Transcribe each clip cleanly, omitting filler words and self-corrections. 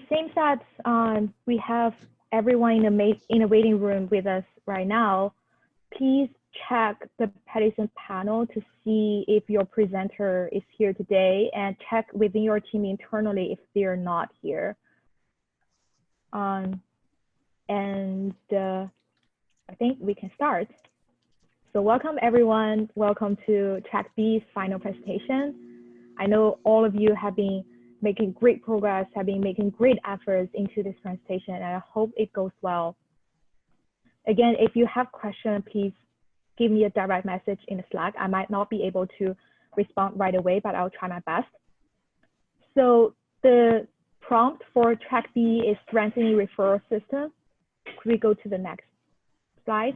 seems that we have everyone in a waiting room with us right now. Please check the participant panel to see if your presenter is here today, and check within your team internally if they're not here. I think we can start. So welcome everyone. Welcome to Track B's final presentation. I know all of you have been making great progress, have been making great efforts into this presentation, and I hope it goes well. Again, if you have questions, please give me a direct message in the Slack. I might not be able to respond right away, but I'll try my best. So the prompt for Track B is strengthening referral system. Could we go to the next slide?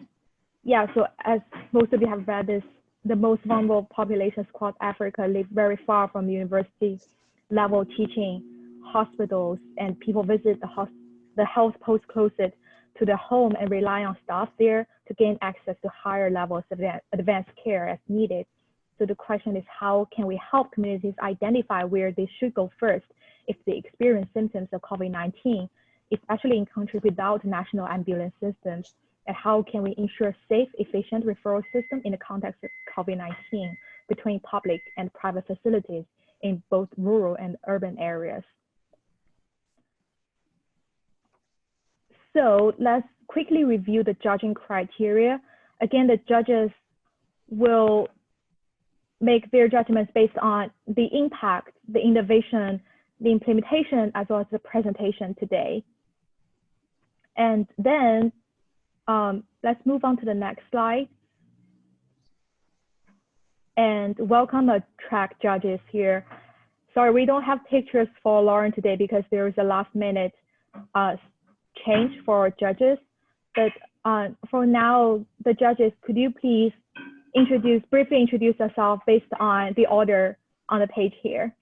Yeah, so as most of you have read this, the most vulnerable populations across Africa live very far from university level teaching, hospitals, and people visit the health post closest to their home and rely on staff there to gain access to higher levels of advanced care as needed. So the question is, how can we help communities identify where they should go first if they experience symptoms of COVID-19, especially in countries without national ambulance systems? And how can we ensure safe, efficient referral system in the context of COVID-19 between public and private facilities in both rural and urban areas? So let's quickly review the judging criteria. Again, the judges will make their judgments based on the impact, the innovation, the implementation, as well as the presentation today. And then let's move on to the next slide. And welcome the track judges here. Sorry, we don't have pictures for Lauren today because there is a last minute change for judges. But for now, the judges, could you please briefly introduce yourself based on the order on the page here?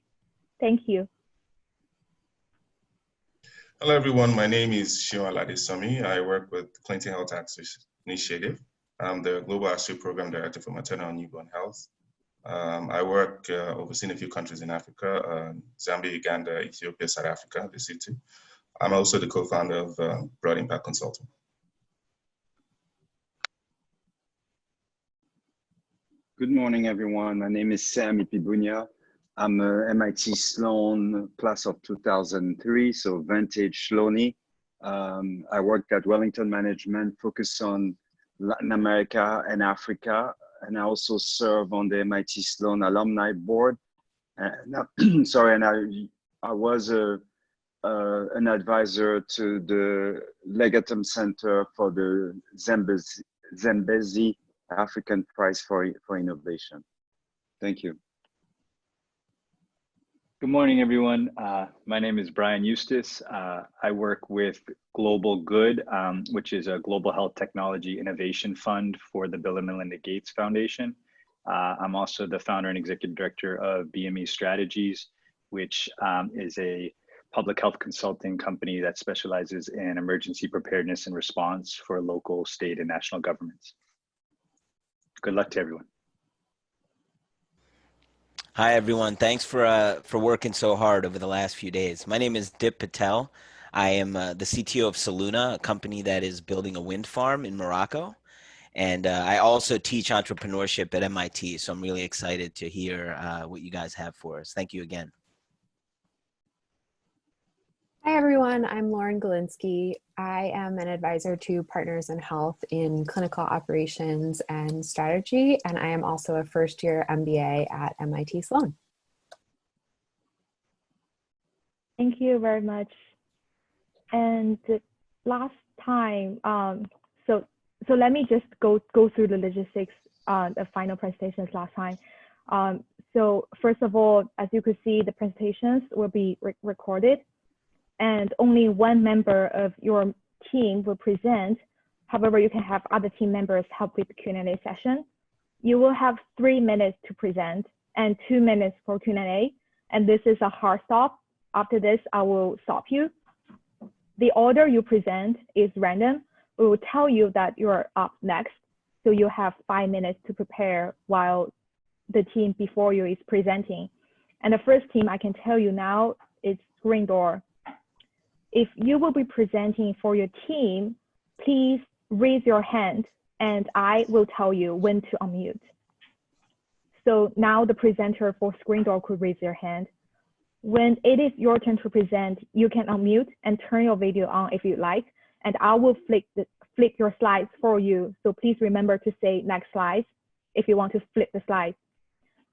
Thank you. Hello, everyone. My name is Shion Aladesami. I work with Clinton Health Access Initiative. I'm the Global Associate Program Director for Maternal and Newborn Health. I work overseeing a few countries in Africa, Zambia, Uganda, Ethiopia, South Africa, the city. I'm also the co-founder of Broad Impact Consulting. Good morning, everyone. My name is Sam Ipibunya. I'm a MIT Sloan class of 2003, so vintage Sloanie. I worked at Wellington Management, focused on Latin America and Africa, and I also serve on the MIT Sloan Alumni Board. And, sorry, and I was an advisor to the Legatum Center for the Zambezi African Prize for Innovation. Thank you. Good morning, everyone. My name is Brian Eustace. I work with Global Good, which is a global health technology innovation fund for the Bill and Melinda Gates Foundation. I'm also the founder and executive director of BME Strategies, which is a public health consulting company that specializes in emergency preparedness and response for local, state, and national governments. Good luck to everyone. Hi, everyone. Thanks for working so hard over the last few days. My name is Dip Patel. I am the CTO of Saluna, a company that is building a wind farm in Morocco. And I also teach entrepreneurship at MIT, so I'm really excited to hear what you guys have for us. Thank you again. Hi, everyone. I'm Lauren Galinsky. I am an advisor to Partners in Health in clinical operations and strategy, and I am also a first-year MBA at MIT Sloan. Thank you very much. And last time, so let me just go through the logistics of final presentations last time. So first of all, as you could see, the presentations will be recorded, and only one member of your team will present. However, you can have other team members help with the Q&A session. You will have 3 minutes to present and 2 minutes for Q&A, and this is a hard stop. After this, I will stop you. The order you present is random. We will tell you that you're up next, so you have 5 minutes to prepare while the team before you is presenting. And the first team I can tell you now is Green Door. if you will be presenting for your team, please raise your hand and I will tell you when to unmute. So now the presenter for screen door could raise their hand. When it is your turn to present, you can unmute and turn your video on if you like, and I will flip your slides for you. So please remember to say next slide if you want to flip the slides.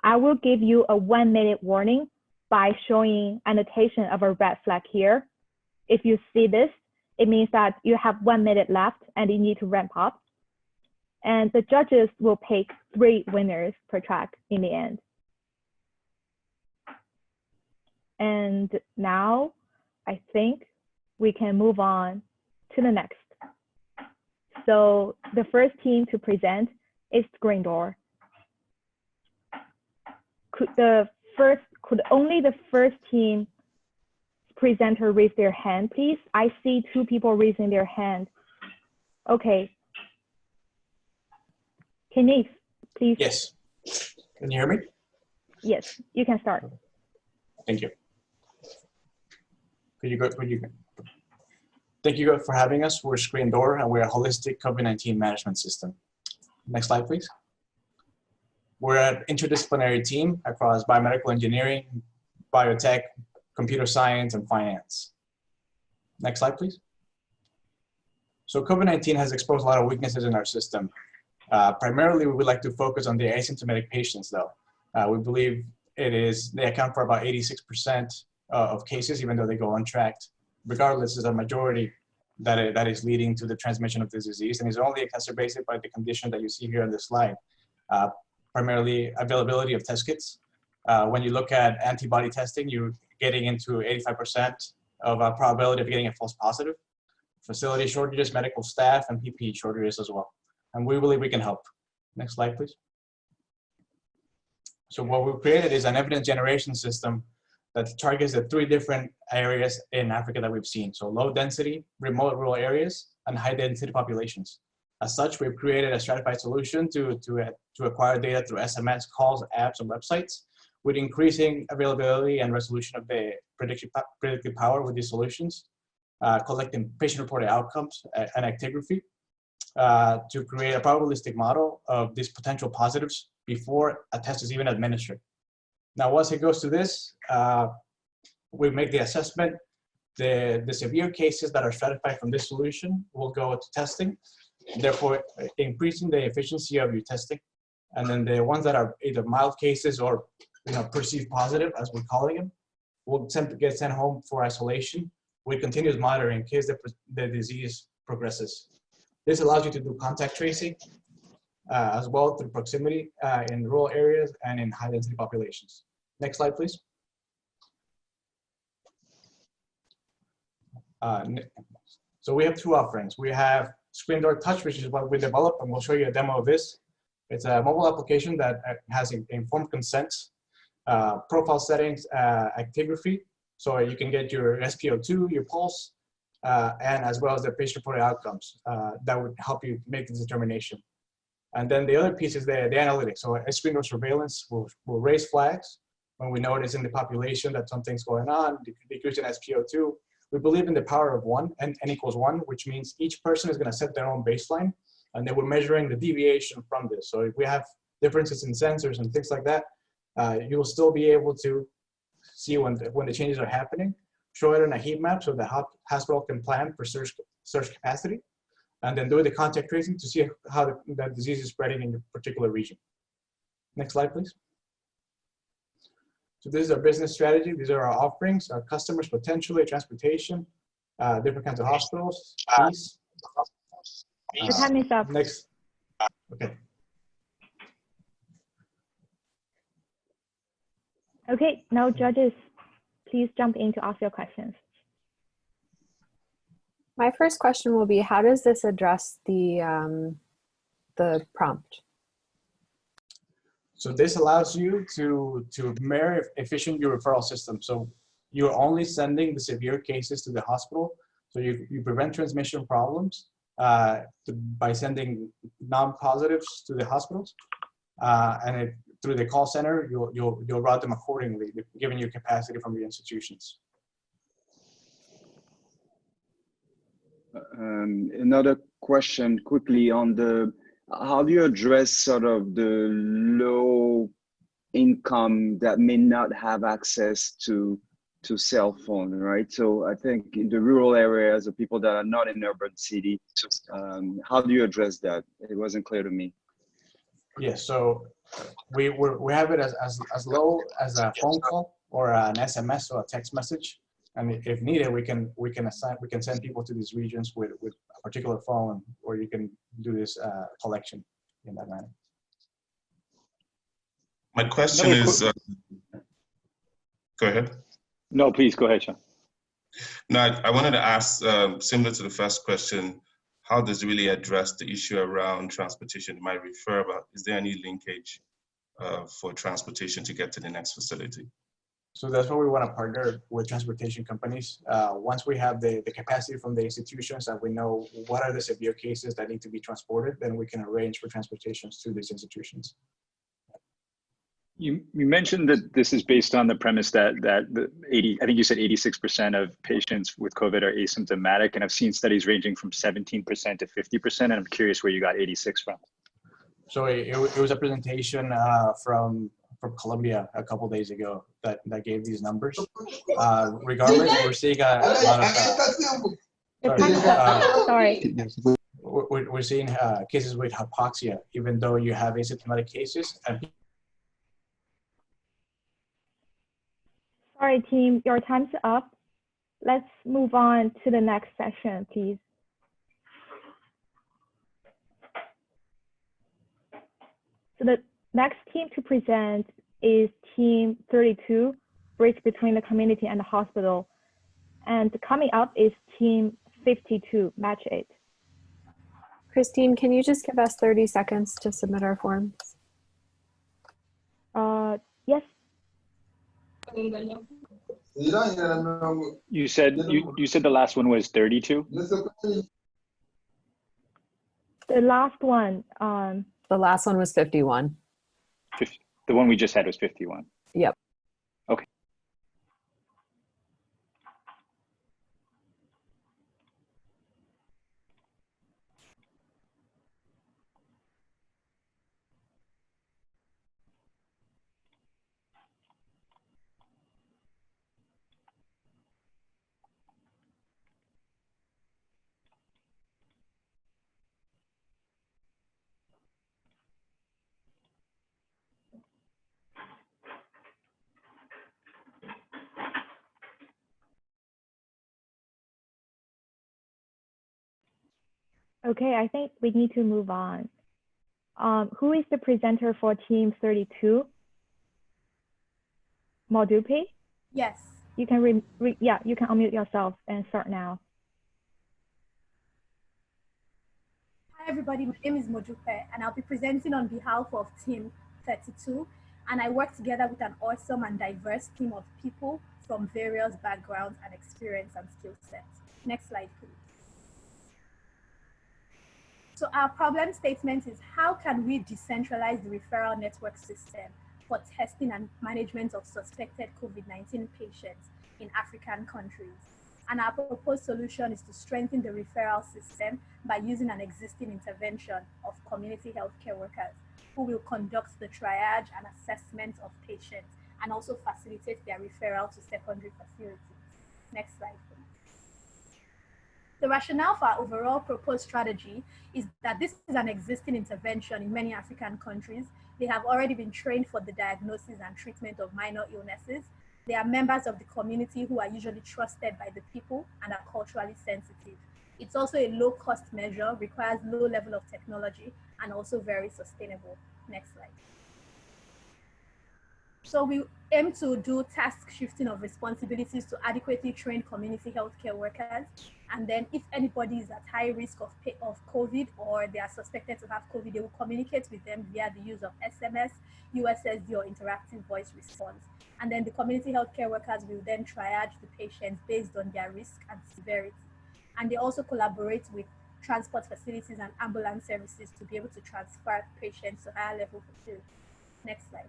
I will give you a 1-minute warning by showing annotation of a red flag here. If you see this, it means that you have 1 minute left and you need to ramp up. And the judges will pick 3 winners per track in the end. And now I think we can move on to the next. So the first team to present is screen door. Could only the first team presenter raise their hand, please? I see 2 people raising their hand. Okay. Kenneth, please. Yes. Can you hear me? Yes, you can start. Thank you. Thank you for having us. We're Screen Door and we're a holistic COVID-19 management system. Next slide, please. We're an interdisciplinary team across biomedical engineering, biotech, computer science, and finance. Next slide, please. So COVID-19 has exposed a lot of weaknesses in our system. Primarily, we would like to focus on the asymptomatic patients, though. We believe they account for about 86% of cases, even though they go untracked. Regardless, is a majority that is leading to the transmission of this disease, and is only exacerbated by the condition that you see here on this slide. Primarily availability of test kits. When you look at antibody testing, you're getting into 85% of a probability of getting a false positive. Facility shortages, medical staff, and PPE shortages as well. And we believe we can help. Next slide, please. So what we've created is an evidence generation system that targets the 3 different areas in Africa that we've seen. So low density, remote rural areas, and high density populations. As such, we've created a stratified solution to acquire data through SMS, calls, apps, and websites, with increasing availability and resolution of the predictive power with these solutions, collecting patient-reported outcomes and actigraphy to create a probabilistic model of these potential positives before a test is even administered. Now, once it goes to this, we make the assessment. The severe cases that are stratified from this solution will go to testing, therefore increasing the efficiency of your testing. And then the ones that are either mild cases or perceived positive, as we're calling them, will get sent home for isolation with continuous monitoring in case the disease progresses. This allows you to do contact tracing as well through proximity in rural areas and in high density populations. Next slide, please. So we have 2 offerings. We have Screen Door Touch, which is what we developed, and we'll show you a demo of this. It's a mobile application that has informed consent, profile settings, actigraphy, so you can get your SpO2, your pulse, and as well as the patient-reported outcomes that would help you make the determination. And then the other piece is the analytics. So a Screen Door surveillance will raise flags when we notice in the population that something's going on, decreasing SpO2. We believe in the power of 1, n equals 1, which means each person is going to set their own baseline, and then we're measuring the deviation from this. So if we have differences in sensors and things like that, you will still be able to see when the changes are happening, show it in a heat map so the hospital can plan for surge capacity, and then do the contact tracing to see how the disease is spreading in the particular region. Next slide, please. So this is our business strategy. These are our offerings, our customers, potentially transportation, different kinds of hospitals, fees. The time is up. Next. Okay. Okay, now judges, please jump in to ask your questions. My first question will be, how does this address the prompt? So this allows you to very efficient your referral system. So you're only sending the severe cases to the hospital. So you prevent transmission problems by sending non-positives to the hospitals, and through the call center, you'll route them accordingly, given your capacity from your institutions. Another question quickly on how do you address sort of the low income that may not have access to cell phone, right? So I think in the rural areas, the people that are not in urban city, how do you address that? It wasn't clear to me. Yes, so we have it as low as a phone call or an SMS or a text message, and if needed, we can send people to these regions with a particular phone, or you can do this collection in that manner. My question is, go ahead. No, please go ahead, Sean. No, I wanted to ask, similar to the first question, how does it really address the issue around transportation? You might refer about, is there any linkage for transportation to get to the next facility? So that's why we want to partner with transportation companies. Once we have the capacity from the institutions and we know what are the severe cases that need to be transported, then we can arrange for transportations to these institutions. You mentioned that this is based on the premise that the 80, I think you said 86% of patients with COVID are asymptomatic, and I've seen studies ranging from 17% to 50%, and I'm curious where you got 86 from. So it was a presentation from Colombia a couple days ago that gave these numbers. Regardless, we're seeing a lot of we're seeing cases with hypoxia, even though you have asymptomatic cases. And sorry, team, your time's up. Let's move on to the next session, please. So the next team to present is team 32, bridge between the community and the hospital. And coming up is team 52, matchlt. Christine, can you just give us 30 seconds to submit our forms? Yes. You said the last one was 32? The last one. The last one was 51. The one we just had was 51. Yep. Okay. Okay, I think we need to move on. Who is the presenter for team 32? Modupe? Yes. You can you can unmute yourself and start now. Hi everybody, my name is Modupe and I'll be presenting on behalf of team 32, and I work together with an awesome and diverse team of people from various backgrounds and experience and skill sets. Next slide, please. So our problem statement is, how can we decentralize the referral network system for testing and management of suspected COVID-19 patients in African countries? And our proposed solution is to strengthen the referral system by using an existing intervention of community healthcare workers who will conduct the triage and assessment of patients and also facilitate their referral to secondary facilities. Next slide, please. The rationale for our overall proposed strategy is that this is an existing intervention in many African countries. They have already been trained for the diagnosis and treatment of minor illnesses. They are members of the community who are usually trusted by the people and are culturally sensitive. It's also a low-cost measure, requires low level of technology, and also very sustainable. Next slide. So we aim to do task shifting of responsibilities to adequately train community healthcare workers. And then if anybody is at high risk of COVID or they are suspected to have COVID, they will communicate with them via the use of SMS, USSD, or interactive voice response. And then the community healthcare workers will then triage the patients based on their risk and severity. And they also collaborate with transport facilities and ambulance services to be able to transfer patients to higher level facilities. Next slide.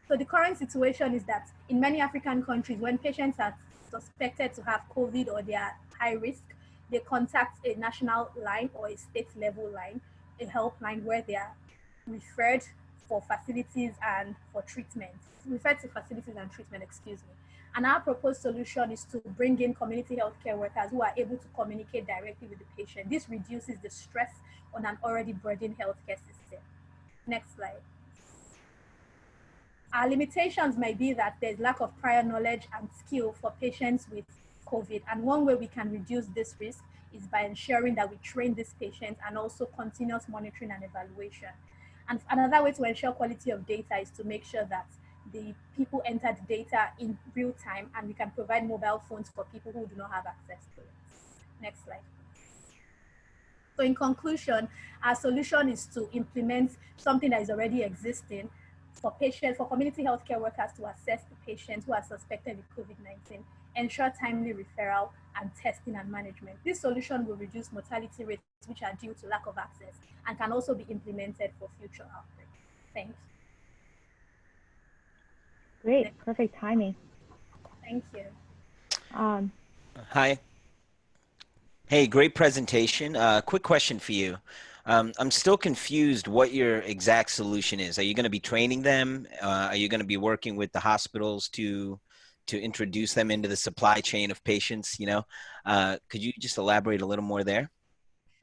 So the current situation is that in many African countries, when patients are suspected to have COVID or they are high risk, they contact a national line or a state level line, a helpline where they are referred for facilities and for treatment, referred to facilities and treatment, excuse me. And our proposed solution is to bring in community healthcare workers who are able to communicate directly with the patient. This reduces the stress on an already burdened healthcare system. Next slide. Our limitations may be that there's lack of prior knowledge and skill for patients with COVID. And one way we can reduce this risk is by ensuring that we train these patients and also continuous monitoring and evaluation. And another way to ensure quality of data is to make sure that the people enter the data in real time, and we can provide mobile phones for people who do not have access to it. Next slide. So in conclusion, our solution is to implement something that is already existing for patients, for community healthcare workers to assess the patients who are suspected with COVID-19, ensure timely referral and testing and management. This solution will reduce mortality rates which are due to lack of access and can also be implemented for future outbreaks. Thanks. Great, perfect timing. Thank you. Hi. Hey, great presentation. Quick question for you. I'm still confused what your exact solution is. Are you going to be training them? Are you going to be working with the hospitals to introduce them into the supply chain of patients? You know, could you just elaborate a little more there?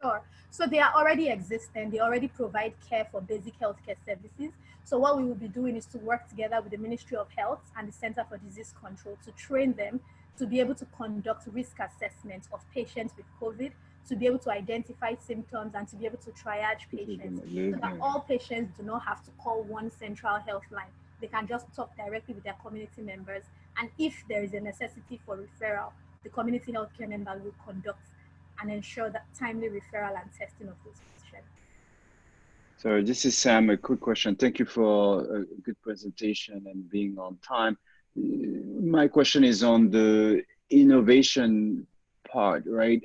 Sure. So they are already existing. They already provide care for basic healthcare services. So what we will be doing is to work together with the Ministry of Health and the Center for Disease Control to train them to be able to conduct risk assessment of patients with COVID, to be able to identify symptoms and to be able to triage patients, so that all patients do not have to call one central health line. They can just talk directly with their community members. And if there is a necessity for referral, the community healthcare member will conduct and ensure that timely referral and testing of those patients. So this is Sam, a quick question. Thank you for a good presentation and being on time. My question is on the innovation part, right?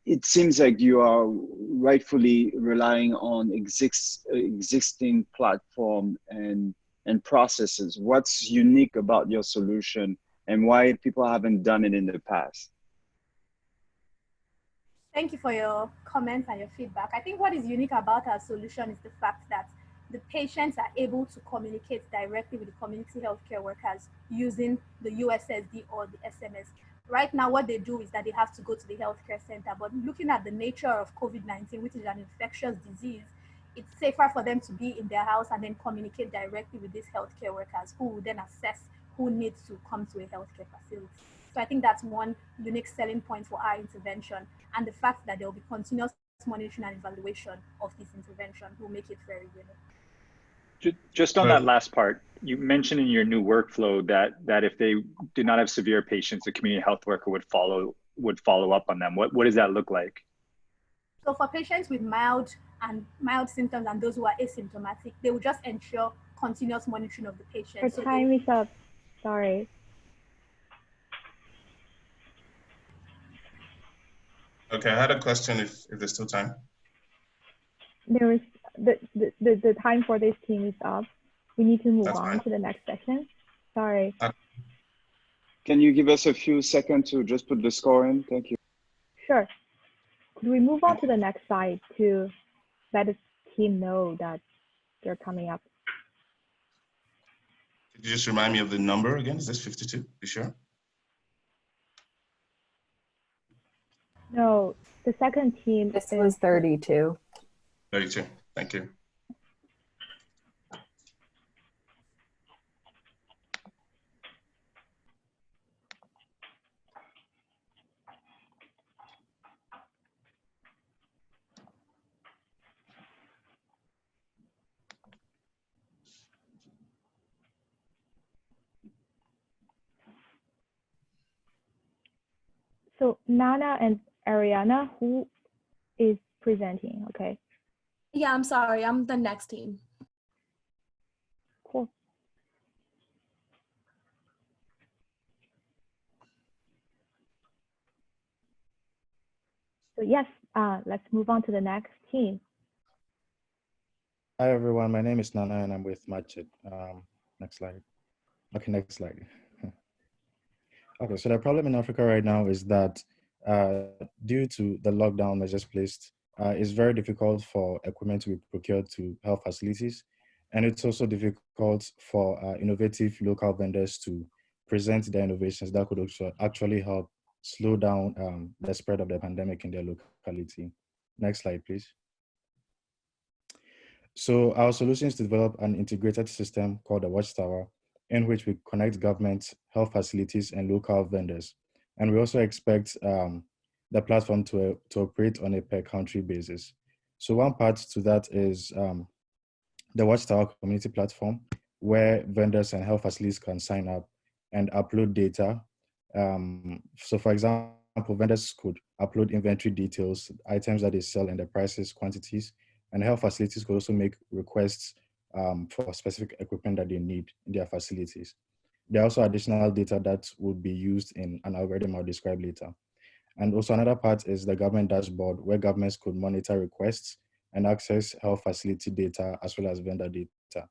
It seems like you are rightfully relying on existing platform and processes. What's unique about your solution and why people haven't done it in the past? Thank you for your comments and your feedback. I think what is unique about our solution is the fact that the patients are able to communicate directly with the community healthcare workers using the USSD or the SMS. Right now, what they do is that they have to go to the healthcare center, but looking at the nature of COVID-19, which is an infectious disease, it's safer for them to be in their house and then communicate directly with these healthcare workers who will then assess who needs to come to a healthcare facility. So I think that's one unique selling point for our intervention, and the fact that there will be continuous monitoring and evaluation of this intervention will make it very unique. Just on that last part, you mentioned in your new workflow that if they do not have severe patients, the community health worker would follow up on them. What does that look like? So for patients with mild symptoms and those who are asymptomatic, they will just ensure continuous monitoring of the patient. Our time is up. Sorry. Okay, I had a question if there's still time. There is the time for this team is up. We need to move That's on fine. to the next session. Sorry. Can you give us a few seconds to just put the score in? Thank you. Sure. Could we move on to the next slide to let the team know that they're coming up? Could you just remind me of the number again? Is this 52? You sure? No, the second team This was 32. 32. Thank you. So Nana and Ariana, who is presenting? Okay, Yeah, I'm sorry. I'm the next team. cool. So yes, let's move on to the next team. Hi everyone, my name is Nana and I'm with matchlt. Next slide. Okay, next slide. Okay, so the problem in Africa right now is that due to the lockdown measures placed, it's very difficult for equipment to be procured to health facilities. And it's also difficult for innovative local vendors to present their innovations that could also actually help slow down the spread of the pandemic in their locality. Next slide, please. So our solution is to develop an integrated system called the Watchtower, in which we connect government, health facilities, and local vendors. And we also expect the platform to operate on a per country basis. So one part to that is the Watchtower community platform, where vendors and health facilities can sign up and upload data. So for example, vendors could upload inventory details, items that they sell and the prices, quantities, and health facilities could also make requests for specific equipment that they need in their facilities. There are also additional data that would be used in an algorithm I'll describe later. And also another part is the government dashboard, where governments could monitor requests and access health facility data as well as vendor data.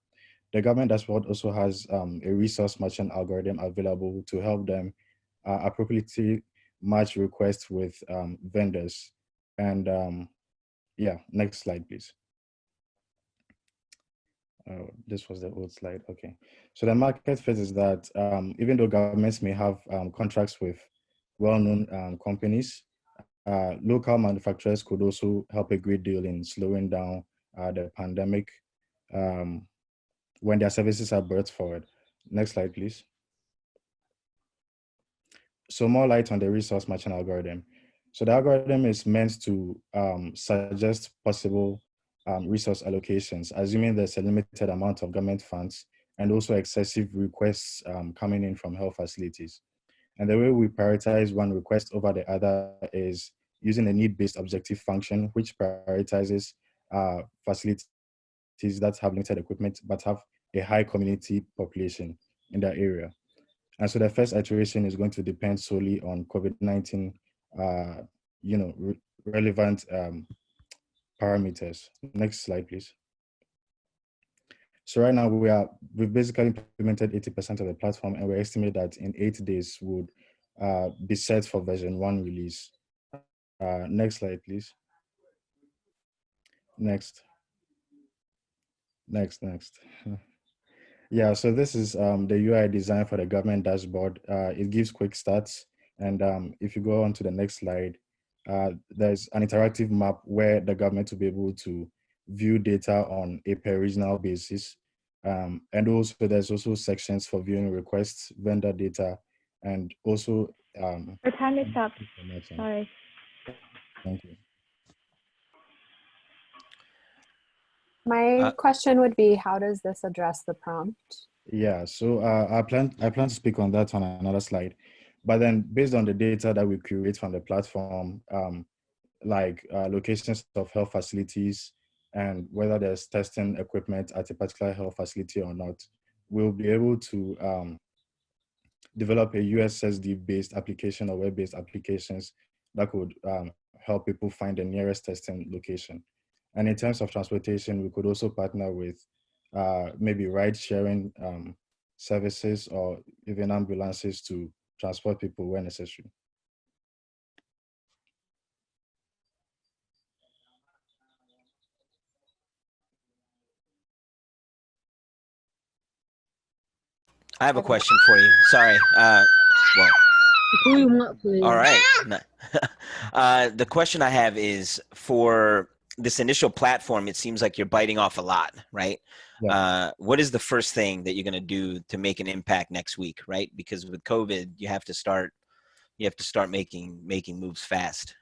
The government dashboard also has a resource matching algorithm available to help them appropriately match requests with vendors. And yeah, next slide, please. This was the old slide. Okay. So the market fit is that even though governments may have contracts with well-known companies, local manufacturers could also help a great deal in slowing down the pandemic when their services are brought forward. Next slide, please. So more light on the resource matching algorithm. So the algorithm is meant to suggest possible resource allocations, assuming there's a limited amount of government funds and also excessive requests coming in from health facilities. And the way we prioritize one request over the other is using a need-based objective function, which prioritizes facilities that have limited equipment but have a high community population in that area. And so the first iteration is going to depend solely on COVID-19, relevant parameters. Next slide, please. So right now we've basically implemented 80% of the platform, and we estimate that in 8 days would be set for version 1 release. Next slide, please. Next. Yeah, so this is the UI design for the government dashboard. It gives quick starts. And if you go on to the next slide, there's an interactive map where the government will be able to view data on a per regional basis. And also there's also sections for viewing requests, vendor data, and also- Your time is up, sorry. Thank you. My question would be, how does this address the prompt? Yeah, so I plan to speak on that on another slide. But then based on the data that we curate from the platform, like locations of health facilities and whether there's testing equipment at a particular health facility or not, we'll be able to develop a USSD-based application or web-based applications that could help people find the nearest testing location. And in terms of transportation, we could also partner with maybe ride-sharing services or even ambulances to transport people where necessary. I have a question for you. Sorry. Well. All right. The question I have is, for this initial platform, it seems like you're biting off a lot, right? Yeah. What is the first thing that you're going to do to make an impact next week, right? Because with COVID, you have to start making moves fast.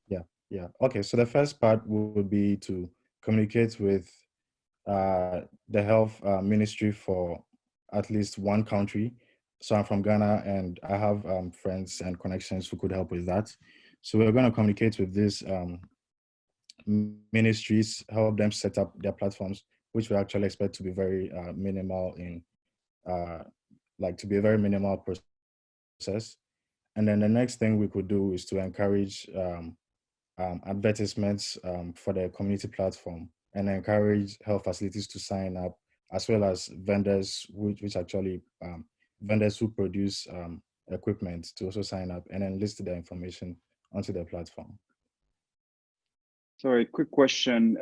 Yeah. Okay. So the first part would be to communicate with the health ministry for at least one country. So I'm from Ghana, and I have friends and connections who could help with that. So we're going to communicate with these ministries, help them set up their platforms, which we actually expect to be very minimal in, to be a very minimal process. And then the next thing we could do is to encourage advertisements for the community platform and encourage health facilities to sign up, as well as vendors, which actually vendors who produce equipment to also sign up and then list their information onto the platform. Sorry, quick question.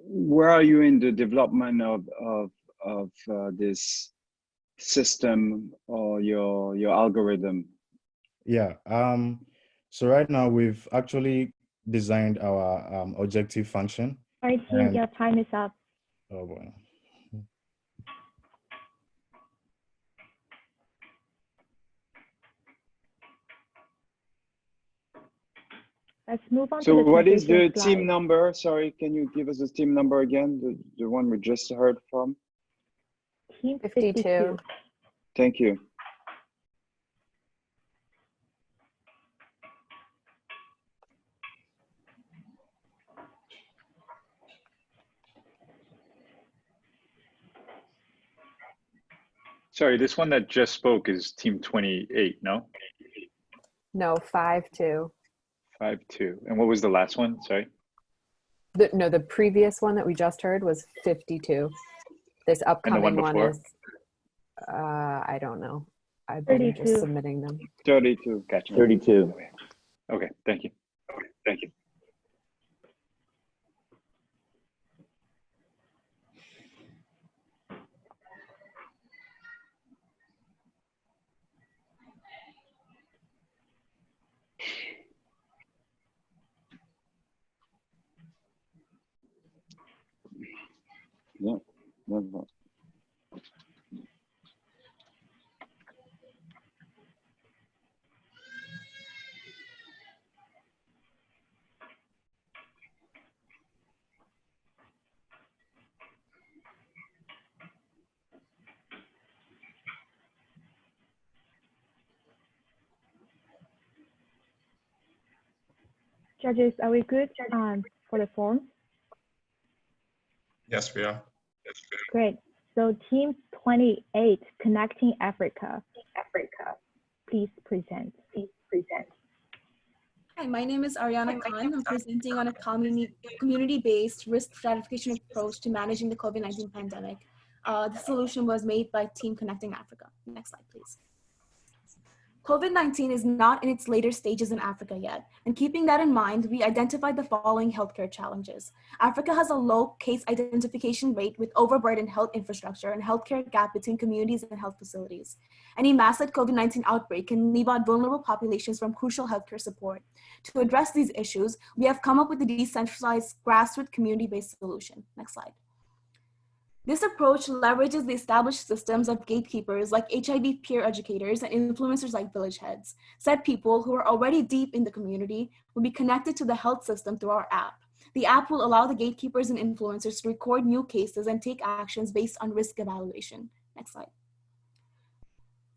Where are you in the development of this system or your algorithm? Yeah, so right now we've actually designed our objective function. All right, team, your time is up. Oh boy. Let's move on So to the what is the transition team slide. number? Sorry, can you give us the team number again? The one we just heard from? Team 52. Thank you. Sorry, this one that just spoke is team 28, no? No, 5-2. 5-2. And what was the last one? Sorry. No, the previous one that we just heard was 52. This upcoming one before? is, I don't know. I've been 32. just submitting them. 32. Gotcha. 32. Okay, thank you. Thank you. Yeah. No. Judges, are we good for the form? Yes, we are. Great. So team 28, Connecting Africa. Please present. Hi, my name is Ariana Khan. I'm presenting on a community-based risk stratification approach to managing the COVID-19 pandemic. The solution was made by Team Connecting Africa. Next slide, please. COVID-19 is not in its later stages in Africa yet, and keeping that in mind, we identified the following healthcare challenges. Africa has a low case identification rate with overburdened health infrastructure and healthcare gap between communities and health facilities. Any massive COVID-19 outbreak can leave out vulnerable populations from crucial healthcare support. To address these issues, we have come up with a decentralized grassroots community-based solution. Next slide. This approach leverages the established systems of gatekeepers like HIV peer educators and influencers like village heads. Said people who are already deep in the community will be connected to the health system through our app. The app will allow the gatekeepers and influencers to record new cases and take actions based on risk evaluation. Next slide.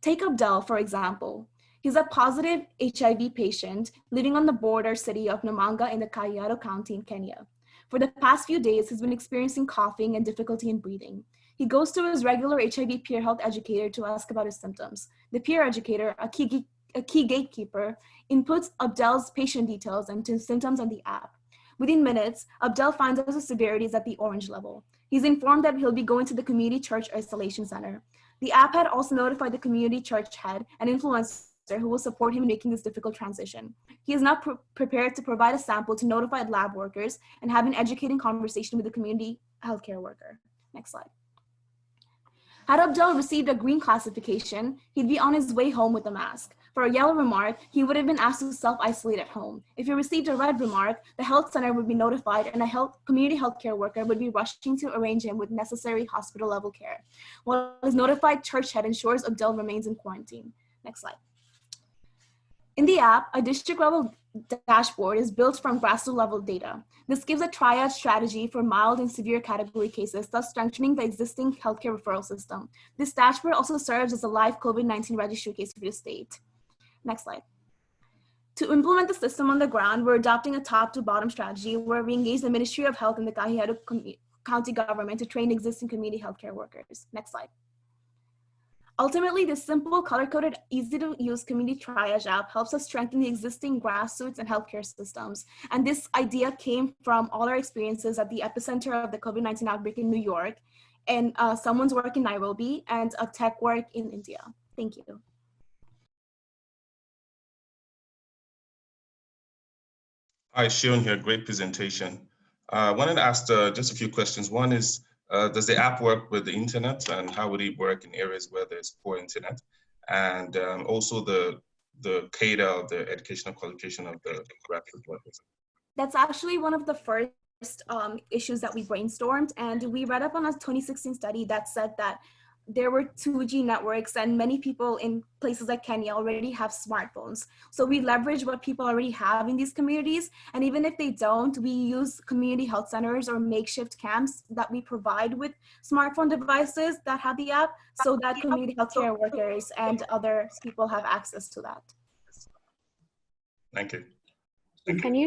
Take Abdel, for example. He's a positive HIV patient living on the border city of Namanga in the Kajiado County in Kenya. For the past few days, he's been experiencing coughing and difficulty in breathing. He goes to his regular HIV peer health educator to ask about his symptoms. The peer educator, a key gatekeeper, inputs Abdel's patient details and symptoms on the app. Within minutes, Abdel finds out the severity is at the orange level. He's informed that he'll be going to the community church isolation center. The app had also notified the community church head and influencer who will support him in making this difficult transition. He is now prepared to provide a sample to notified lab workers and have an educating conversation with the community healthcare worker. Next slide. Had Abdel received a green classification, he'd be on his way home with a mask. For a yellow remark, he would have been asked to self-isolate at home. If he received a red remark, the health center would be notified and a community healthcare worker would be rushing to arrange him with necessary hospital level care, while his notified church head ensures Abdel remains in quarantine. Next slide. In the app, a district-level dashboard is built from grassroots-level data. This gives a triage strategy for mild and severe category cases, thus strengthening the existing healthcare referral system. This dashboard also serves as a live COVID-19 registry case for the state. Next slide. To implement the system on the ground, we're adopting a top-to-bottom strategy where we engage the Ministry of Health and the Kajiado County government to train existing community healthcare workers. Next slide. Ultimately, this simple, color-coded, easy-to-use community triage app helps us strengthen the existing grassroots and healthcare systems. And this idea came from all our experiences at the epicenter of the COVID-19 outbreak in New York, and someone's work in Nairobi, and a tech work in India. Thank you. Hi, Shion here. Great presentation. I wanted to ask just a few questions. One is, does the app work with the internet, and how would it work in areas where there's poor internet? And also the CADA, the educational qualification of the graduate workers. That's actually one of the first issues that we brainstormed, and we read up on a 2016 study that said that there were 2G networks and many people in places like Kenya already have smartphones. So we leverage what people already have in these communities. And even if they don't, we use community health centers or makeshift camps that we provide with smartphone devices that have the app, so that community healthcare workers and other people have access to that. Thank you.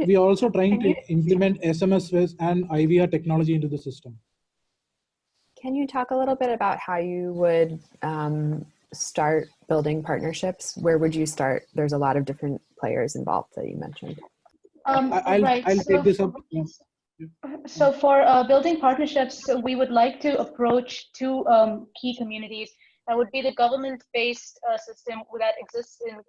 We are also trying to implement SMS and IVR technology into the system. Can you talk a little bit about how you would start building partnerships? Where would you start? There's a lot of different players involved that you mentioned. I'll take this up. So for building partnerships, we would like to approach two key communities. That would be the government-based system that exists in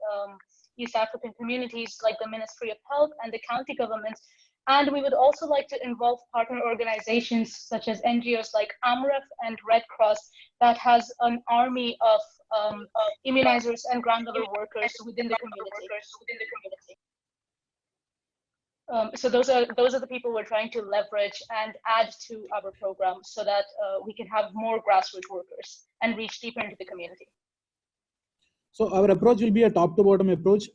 East African communities like the Ministry of Health and the county governments. And we would also like to involve partner organizations such as NGOs like AMREF and Red Cross that has an army of immunizers and ground level workers within the community. So those are the people we're trying to leverage and add to our program so that we can have more grassroots workers and reach deeper into the community. So our approach will be a top to bottom approach,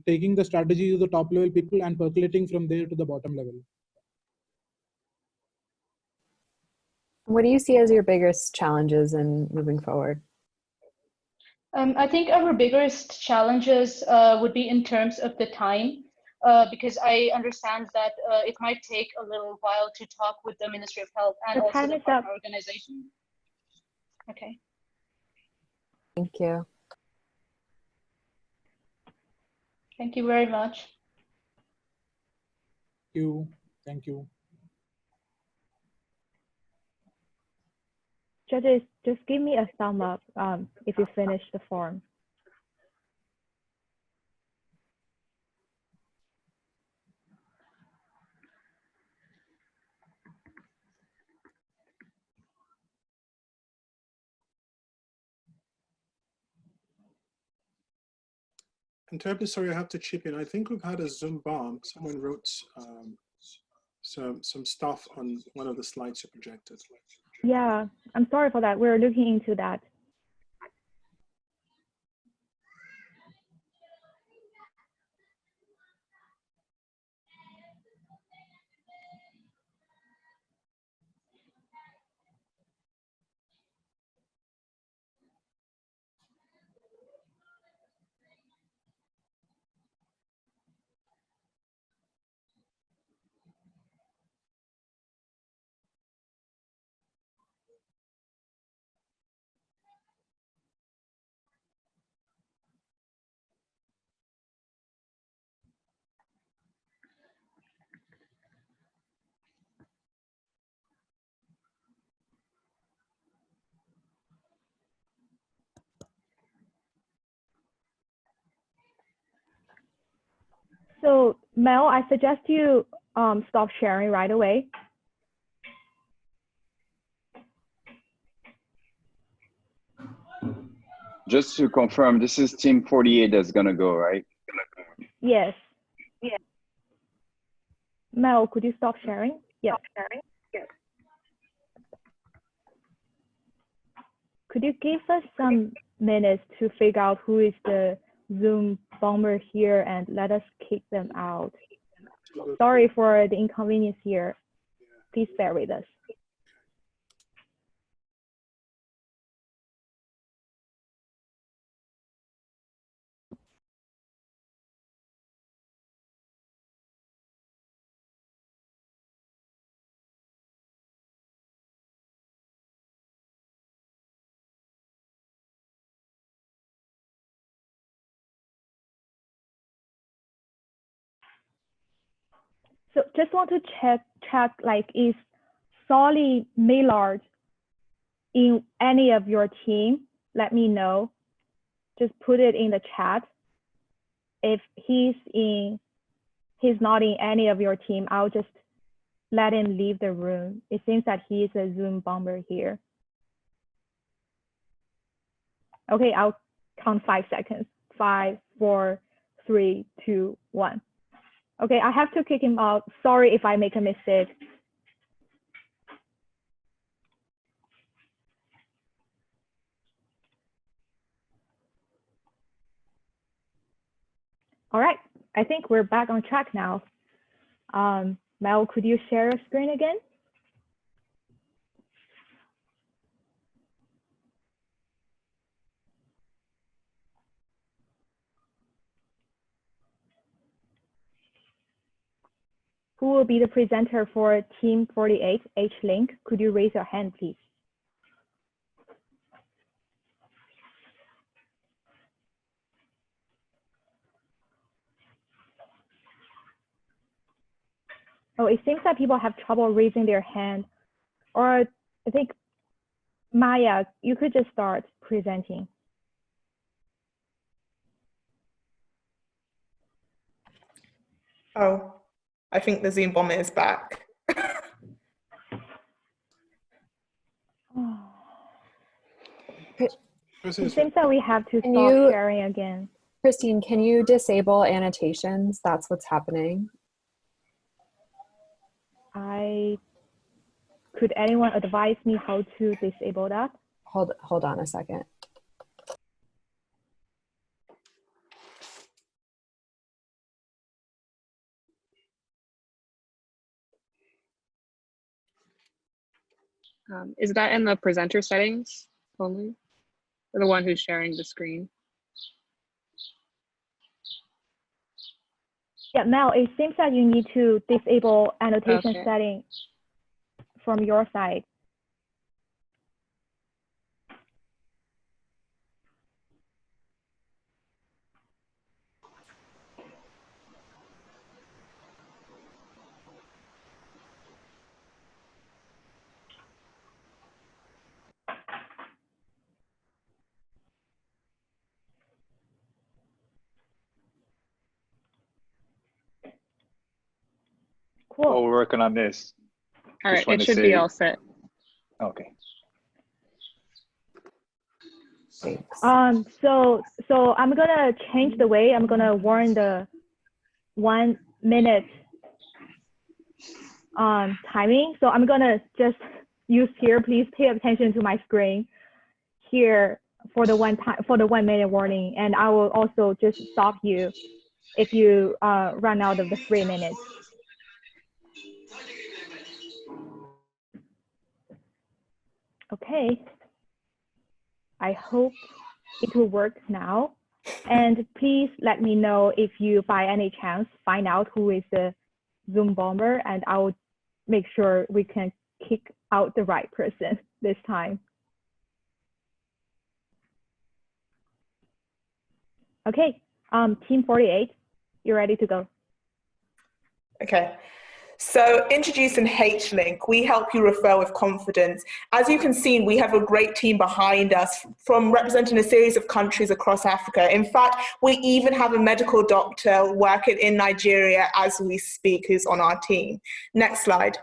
taking the strategy to the top level people and percolating from there to the bottom level. What do you see as your biggest challenges in moving forward? I think our biggest challenges would be in terms of the time, because I understand that it might take a little while to talk with the Ministry of Health and also the partner organization. Okay. Thank you. Thank you very much. Thank you. Thank you. Judges, just give me a thumb up if you finish the form. I'm terribly sorry I have to chip in. I think we've had a Zoom bomb. Someone wrote some stuff on one of the slides you projected. Yeah, I'm sorry for that. We're looking into that. So Mel, I suggest you stop sharing right away. Just to confirm, this is team 48 that's gonna go, right? Yes. Yes. Mel, could you stop sharing? Yes. Yes. Could you give us some minutes to figure out who is the Zoom bomber here and let us kick them out? Sorry for the inconvenience here. Please bear with us. So just want to check like is Solly Maillard in any of your team? Let me know. Just put it in the chat. If he's in he's not in any of your team, I'll just let him leave the room. It seems that he is a Zoom bomber here. Okay, I'll count 5 seconds. 5, 4, 3, 2, 1. Okay, I have to kick him out. Sorry if I make a mistake. All right, I think we're back on track now. Mel, could you share your screen again? Who will be the presenter for Team 48, HLink? Could you raise your hand, please? Oh, it seems that people have trouble raising their hand. Or I think, Maya, you could just start presenting. Oh, I think the Zoom bomber is back. It seems that we have to stop sharing again. Christine, can you disable annotations? That's what's happening. Could anyone advise me how to disable that? Hold on a second. Is that in the presenter settings only? Or the one who's sharing the screen? Yeah, Mel, it seems that you need to disable annotation setting from your side. Cool. Oh, we're working on this. All right, it should be all set. Okay. So I'm gonna change the way I'm gonna warn the 1 minute timing. So I'm gonna just use here. Please pay attention to my screen here for the 1 minute warning, and I will also just stop you if you run out of the 3 minutes. Okay. I hope it will work now. And please let me know if you, by any chance, find out who is the Zoom bomber, and I will make sure we can kick out the right person this time. Okay, Team 48, you're ready to go. Okay. So introducing HLink, we help you refer with confidence. As you can see, we have a great team behind us from representing a series of countries across Africa. In fact, we even have a medical doctor working in Nigeria as we speak who's on our team. Next slide.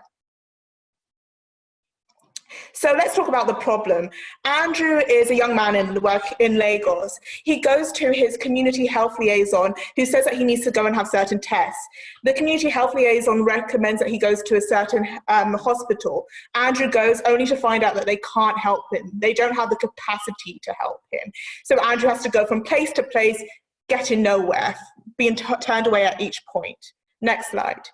So let's talk about the problem. Andrew is a young man in Lagos. He goes to his community health liaison who says that he needs to go and have certain tests. The community health liaison recommends that he goes to a certain hospital. Andrew goes only to find out that they can't help him. They don't have the capacity to help him. So Andrew has to go from place to place, getting nowhere, being turned away at each point. Next slide.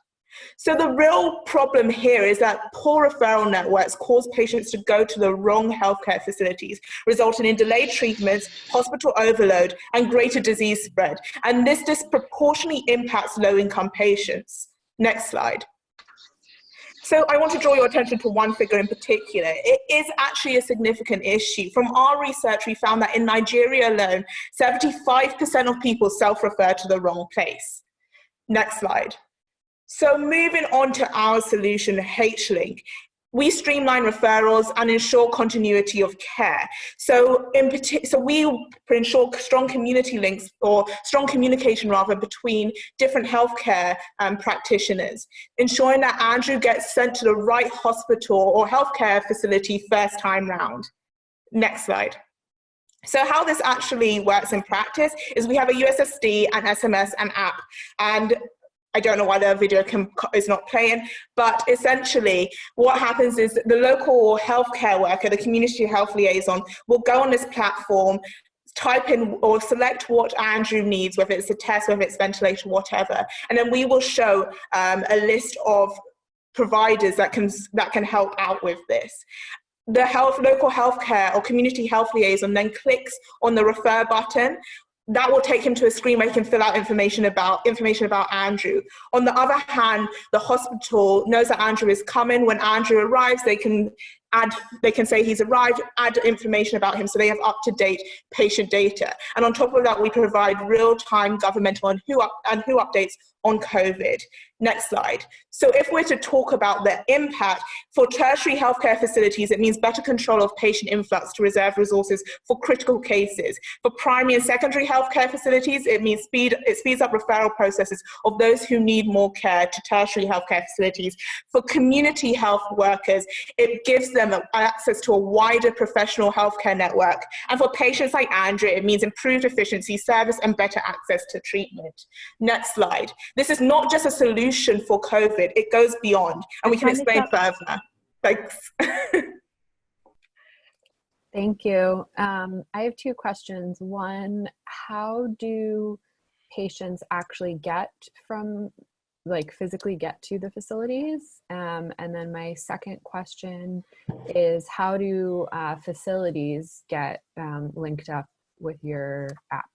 So the real problem here is that poor referral networks cause patients to go to the wrong healthcare facilities, resulting in delayed treatments, hospital overload, and greater disease spread. And this disproportionately impacts low-income patients. Next slide. So I want to draw your attention to one figure in particular. It is actually a significant issue. From our research, we found that in Nigeria alone, 75% of people self-refer to the wrong place. Next slide. So moving on to our solution, HLink. We streamline referrals and ensure continuity of care. So we ensure strong community links, or strong communication rather, between different healthcare practitioners, ensuring that Andrew gets sent to the right hospital or healthcare facility first time round. Next slide. So how this actually works in practice is we have a USSD, an SMS, and app. And I don't know why the video is not playing, but essentially what happens is the local healthcare worker, the community health liaison, will go on this platform, type in or select what Andrew needs, whether it's a test, whether it's ventilation, whatever, and then we will show a list of providers that can help out with this. The local healthcare or community health liaison then clicks on the refer button. That will take him to a screen where he can fill out information about Andrew. On the other hand, the hospital knows that Andrew is coming. When Andrew arrives, they can say he's arrived, add information about him, so they have up-to-date patient data. And on top of that, we provide real-time governmental and WHO updates on COVID. Next slide. So if we're to talk about the impact for tertiary healthcare facilities, it means better control of patient influx to reserve resources for critical cases. For primary and secondary healthcare facilities, it means it speeds up referral processes of those who need more care to tertiary healthcare facilities. For community health workers, it gives them access to a wider professional healthcare network. And for patients like Andrew, it means improved efficiency, service, and better access to treatment. Next slide. This is not just a solution for COVID, it goes beyond, and we can explain further. Thanks. Thank you. I have two questions. One, how do patients actually physically get to the facilities? And then my second question is, how do facilities get linked up with your app?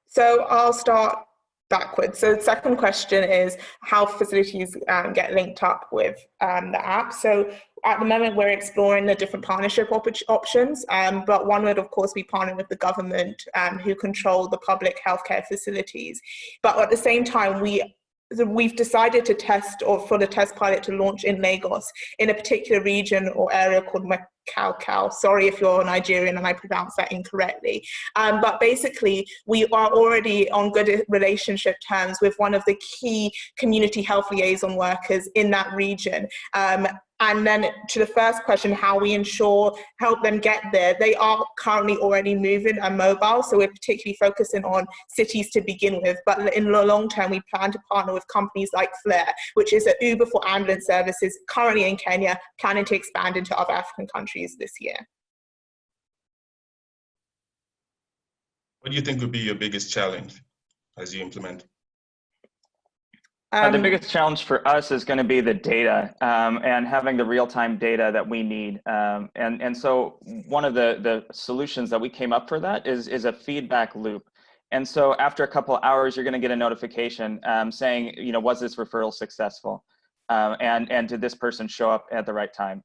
So I'll start backwards. So the second question is how facilities get linked up with the app. So at the moment, we're exploring the different partnership options, but one would, of course, be partnering with the government who control the public healthcare facilities. But at the same time, we've decided to test, or for the test pilot to launch in Lagos, in a particular region or area called Macau. Sorry if you're Nigerian and I pronounce that incorrectly. But basically, we are already on good relationship terms with one of the key community health liaison workers in that region. And then to the first question, how we help them get there, they are currently already moving and mobile, so we're particularly focusing on cities to begin with. But in the long term, we plan to partner with companies like Flare, which is an Uber for ambulance services currently in Kenya, planning to expand into other African countries this year. What do you think would be your biggest challenge as you implement? The biggest challenge for us is going to be the data and having the real-time data that we need. And so one of the solutions that we came up for that is a feedback loop. And so after a couple of hours, you're going to get a notification saying, was this referral successful? And did this person show up at the right time?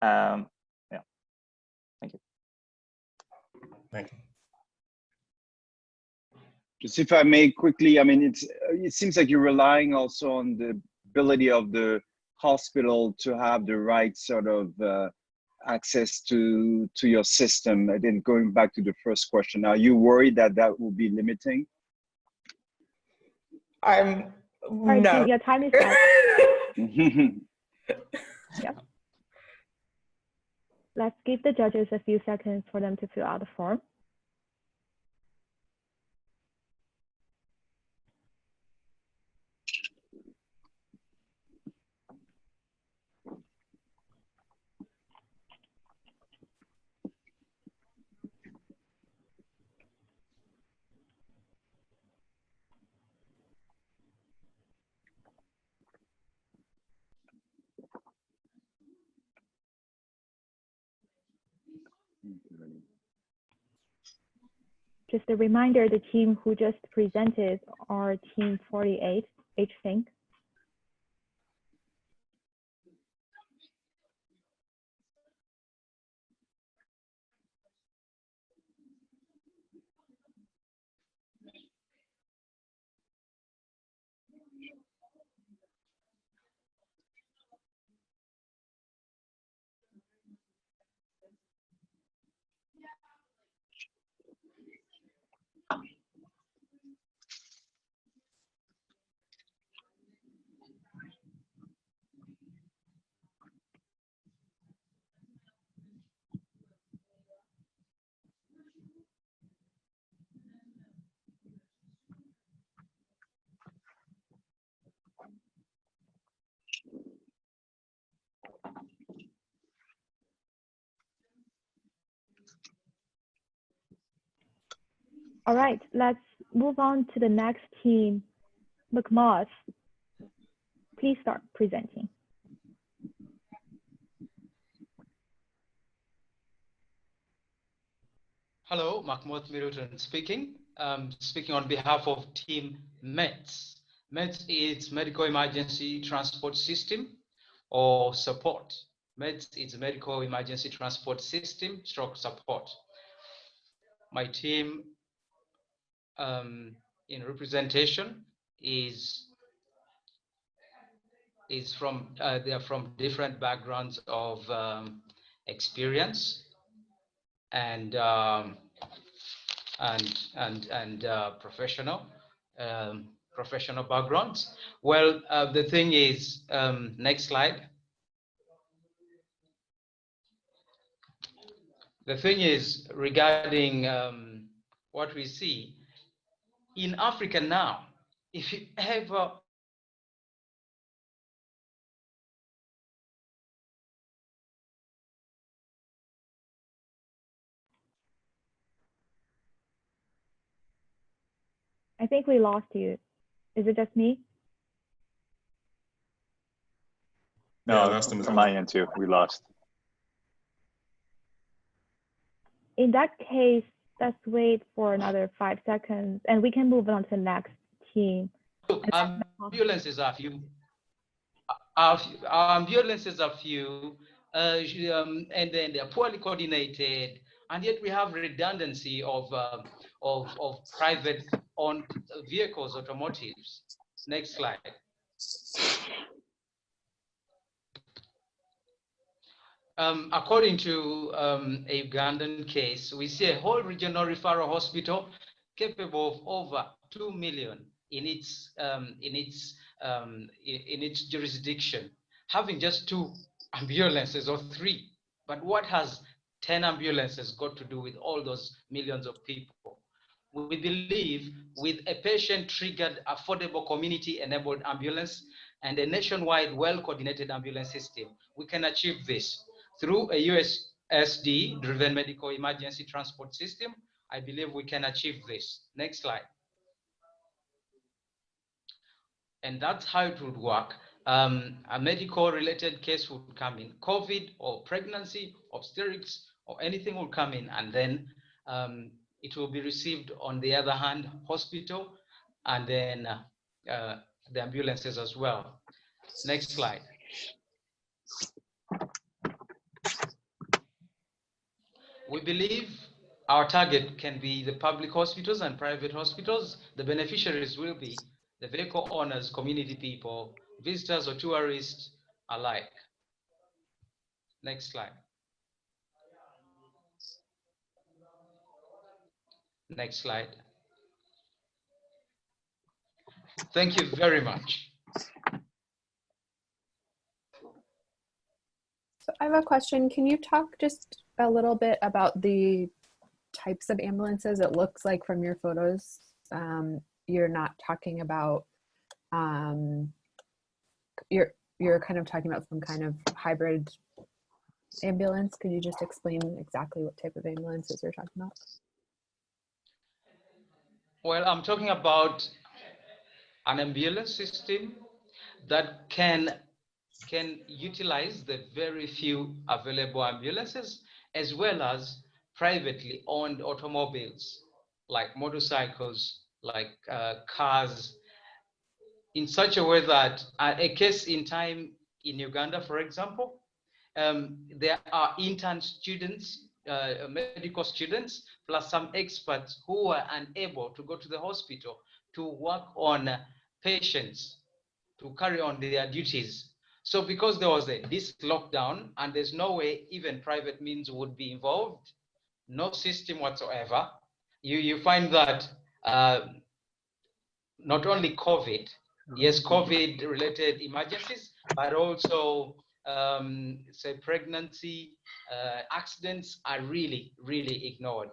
Yeah. Thank you. Thank you. Just if I may quickly, I mean, it seems like you're relying also on the ability of the hospital to have the right sort of access to your system. And then going back to the first question, are you worried that will be limiting? No. Your time is up. Yeah. Let's give the judges a few seconds for them to fill out the form. Just a reminder, the team who just presented are team 48, HLink. All right, let's move on to the next team. McMoss, please start presenting. Hello, Mahmoud Mirutan speaking. Speaking on behalf of Team METS. METS is Medical Emergency Transport System or support. METS is Medical Emergency Transport System stroke support. My team in representation is from, they are from different backgrounds of experience and professional professional backgrounds. Well, the thing is, next slide. The thing is regarding what we see in Africa now, if you ever I think we lost you. Is it just me? No, yeah, from my end too, we lost. In that case, let's wait for another 5 seconds and we can move on to the next team. Look, ambulances are few. Our ambulances are few, and then they're poorly coordinated, and yet we have redundancy of private-owned vehicles, automotives. Next slide. According to a Ugandan case, we see a whole regional referral hospital capable of over 2 million in its jurisdiction, having just 2 ambulances or 3. But what has 10 ambulances got to do with all those millions of people? We believe with a patient-triggered, affordable, community-enabled ambulance and a nationwide, well-coordinated ambulance system, we can achieve this. Through a USSD-driven medical emergency transport system, I believe we can achieve this. Next slide. And that's how it would work. A medical-related case would come in, COVID or pregnancy, obstetrics, or anything will come in, and then it will be received on the other hand, hospital, and then the ambulances as well. Next slide. We believe our target can be the public hospitals and private hospitals. The beneficiaries will be the vehicle owners, community people, visitors or tourists alike. Next slide. Next slide. Thank you very much. So I have a question. Can you talk just a little bit about the types of ambulances? It looks like from your photos, you're not talking about, you're kind of talking about some kind of hybrid ambulance. Could you just explain exactly what type of ambulances you're talking about? Well, I'm talking about an ambulance system that can utilize the very few available ambulances, as well as privately owned automobiles, like motorcycles, like cars, in such a way that a case in time in Uganda, for example, there are intern students, medical students, plus some experts who were unable to go to the hospital to work on patients, to carry on their duties. So because there was this lockdown and there's no way even private means would be involved, no system whatsoever, you find that not only COVID, yes, COVID-related emergencies, but also say pregnancy, accidents are really, really ignored.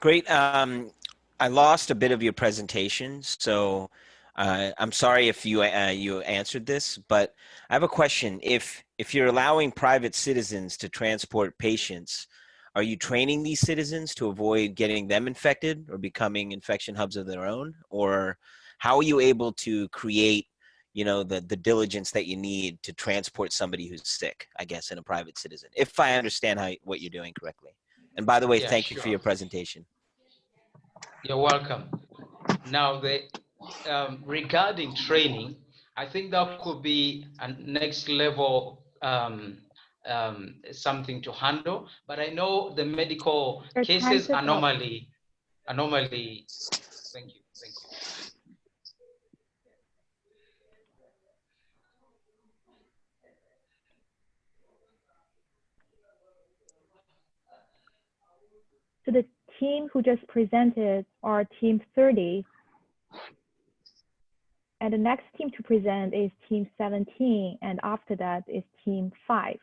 Great. I lost a bit of your presentation, so I'm sorry if you answered this, but I have a question. If you're allowing private citizens to transport patients, Are you training these citizens to avoid getting them infected or becoming infection hubs of their own? Or how are you able to create, you know, the diligence that you need to transport somebody who's sick, I guess, in a private citizen, if I understand what you're doing correctly? And by the way, Yeah, thank you sure. for your presentation. You're welcome. Now, regarding training, I think that could be a next level something to handle. But I know the medical cases are normally. Thank you. So the team who just presented are team 30. And the next team to present is team 17. And after that is team 5.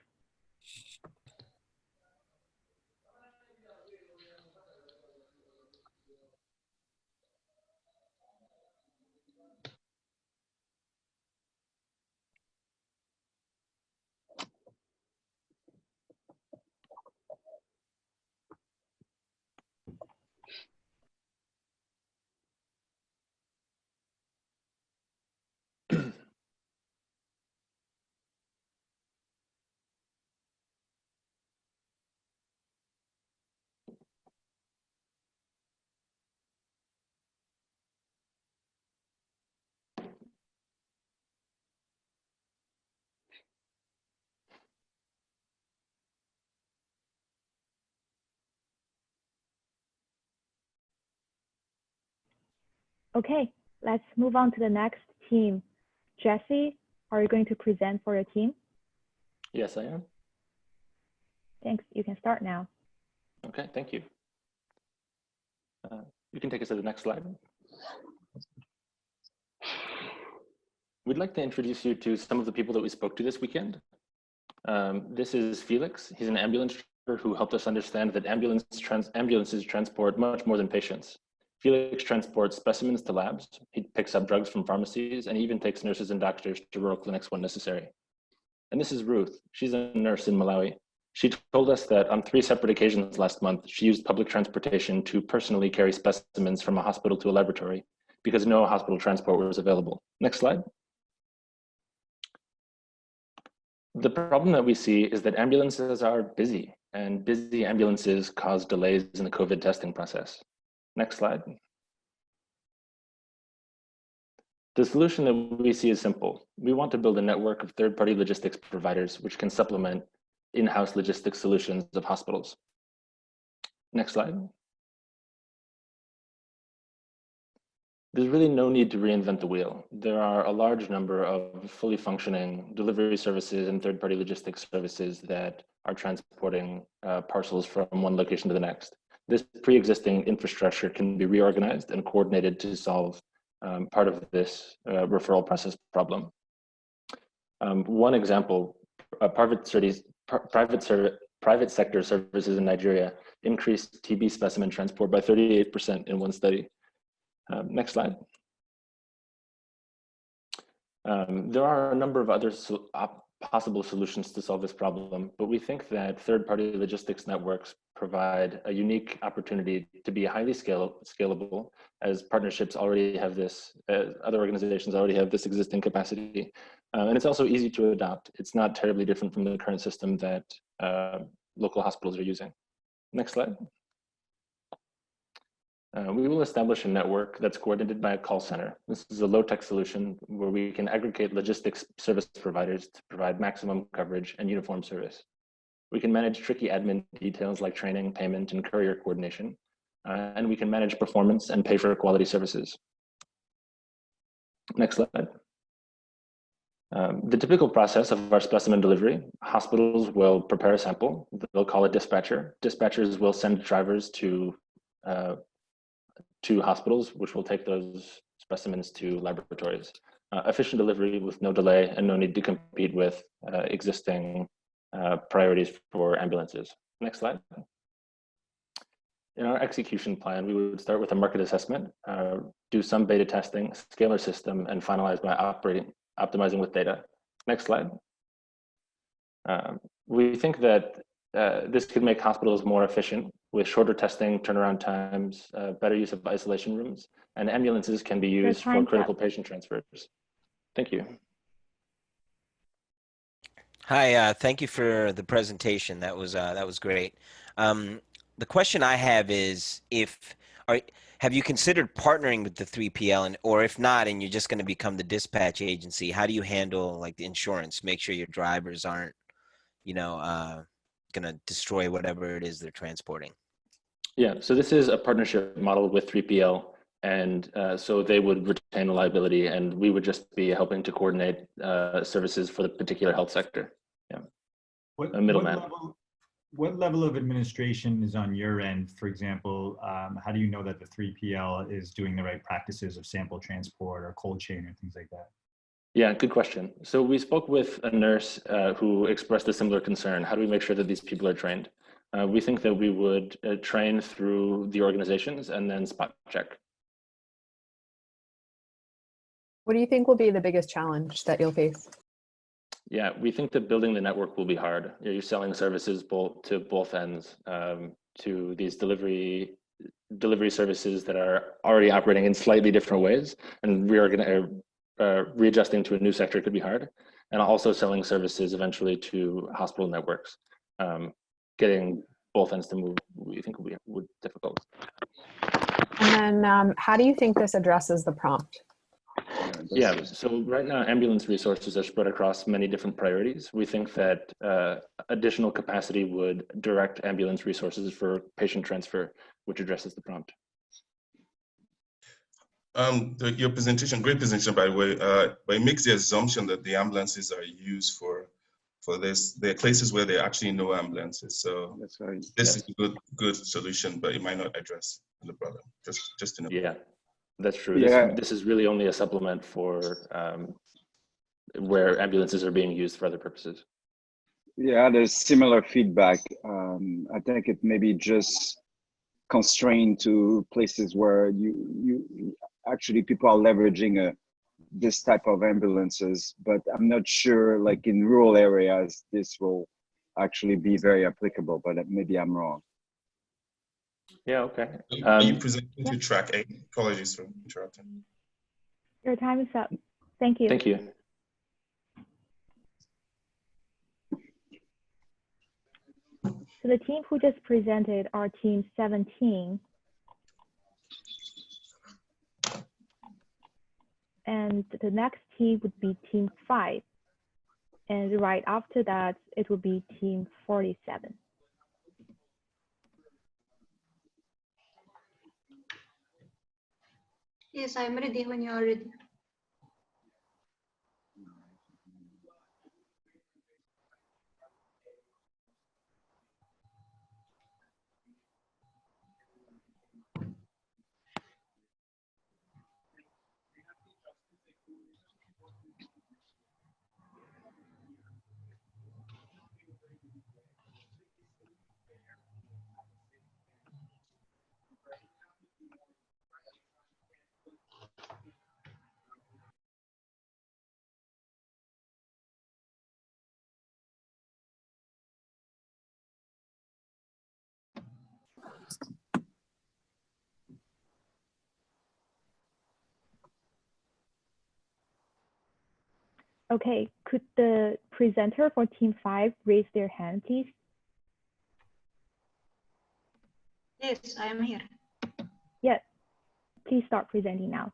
Okay, let's move on to the next team. Jesse, are you going to present for your team? Yes, I am. Thanks, you can start now. Okay, thank you. You can take us to the next slide. We'd like to introduce you to some of the people that we spoke to this weekend. This is Felix. He's an ambulance driver who helped us understand that ambulances transport much more than patients. Felix transports specimens to labs. He picks up drugs from pharmacies, and he even takes nurses and doctors to rural clinics when necessary. And this is Ruth. She's a nurse in Malawi. She told us that on 3 separate occasions last month, she used public transportation to personally carry specimens from a hospital to a laboratory because no hospital transport was available. Next slide. The problem that we see is that ambulances are busy, and busy ambulances cause delays in the COVID testing process. Next slide. The solution that we see is simple. We want to build a network of third-party logistics providers which can supplement in-house logistics solutions of hospitals. Next slide. There's really no need to reinvent the wheel. There are a large number of fully functioning delivery services and third-party logistics services that are transporting parcels from one location to the next. This pre-existing infrastructure can be reorganized and coordinated to solve part of this referral process problem. One example, private sector services in Nigeria increased TB specimen transport by 38% in one study. Next slide. There are a number of other possible solutions to solve this problem, but we think that third-party logistics networks provide a unique opportunity to be highly scalable, as partnerships already have this, other organizations already have this existing capacity. And it's also easy to adopt. It's not terribly different from the current system that local hospitals are using. Next slide. We will establish a network that's coordinated by a call center. This is a low-tech solution where we can aggregate logistics service providers to provide maximum coverage and uniform service. We can manage tricky admin details like training, payment, and courier coordination. And we can manage performance and pay for quality services. Next slide. The typical process of our specimen delivery: hospitals will prepare a sample. They'll call a dispatcher. Dispatchers will send drivers to hospitals, which will take those specimens to laboratories. Efficient delivery with no delay and no need to compete with existing priorities for ambulances. Next slide. In our execution plan, we would start with a market assessment, do some beta testing, scale our system, and finalize by optimizing with data. Next slide. We think that this could make hospitals more efficient with shorter testing, turnaround times, better use of isolation rooms, and ambulances can be used for critical patient transfers. Thank you. Hi, thank you for the presentation. That was great. The question I have is, have you considered partnering with the 3PL, or if not, and you're just going to become the dispatch agency, how do you handle like the insurance? Make sure your drivers aren't, going to destroy whatever it is they're transporting. Yeah, so this is a partnership model with 3PL, and so they would retain the liability, and we would just be helping to coordinate services for the particular health sector. Yeah, a middleman. What level of administration is on your end? For example, how do you know that the 3PL is doing the right practices of sample transport or cold chain or things like that? Yeah, good question. So we spoke with a nurse who expressed a similar concern. How do we make sure that these people are trained? We think that we would train through the organizations and then spot check. What do you think will be the biggest challenge that you'll face? Yeah, we think that building the network will be hard. You're selling services to both ends, to these delivery services that are already operating in slightly different ways, and we are going to readjusting to a new sector could be hard, and also selling services eventually to hospital networks. Getting both ends to move, we think would be difficult. And then how do you think this addresses the prompt? Yeah, so right now ambulance resources are spread across many different priorities. We think that additional capacity would direct ambulance resources for patient transfer, which addresses the prompt. Your presentation, great presentation by the way, but it makes the assumption that the ambulances are used for this. There are places where there are actually no ambulances, so that's right. This is a good solution, but it might not address the problem. Just to know. Yeah. That's true. Yeah. This is really only a supplement for where ambulances are being used for other purposes. Yeah, there's similar feedback. I think it may be just constrained to places where you actually people are leveraging this type of ambulances, but I'm not sure like in rural areas this will actually be very applicable, but maybe I'm wrong. Yeah, okay. Are you presenting to track 8? Apologies for interrupting. Your time is up. Thank you. Thank you. So the team who just presented are team 17. And the next team would be team 5. And right after that, it would be team 47. Yes, I'm ready when you are ready. Okay, could the presenter for team 5 raise their hand, please? Yes, I am here. Yes, please start presenting now.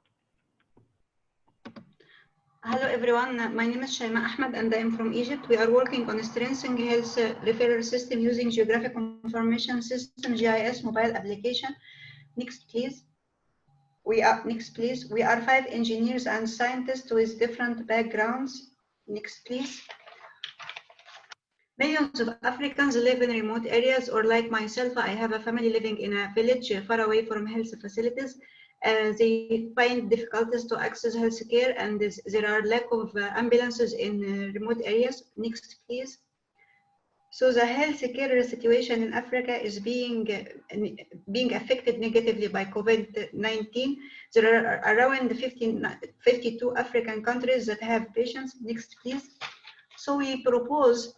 Hello everyone, my name is Shaima Ahmed and I am from Egypt. We are working on strengthening health referral system using Geographic Information System, GIS mobile application. Next, please. We are 5 engineers and scientists with different backgrounds. Next, please. Millions of Africans live in remote areas, or like myself, I have a family living in a village far away from health facilities. They find difficulties to access health care, and there are lack of ambulances in remote areas. Next, please. So the healthcare situation in Africa is being affected negatively by COVID-19. There are around 52 African countries that have patients. Next, please. So we propose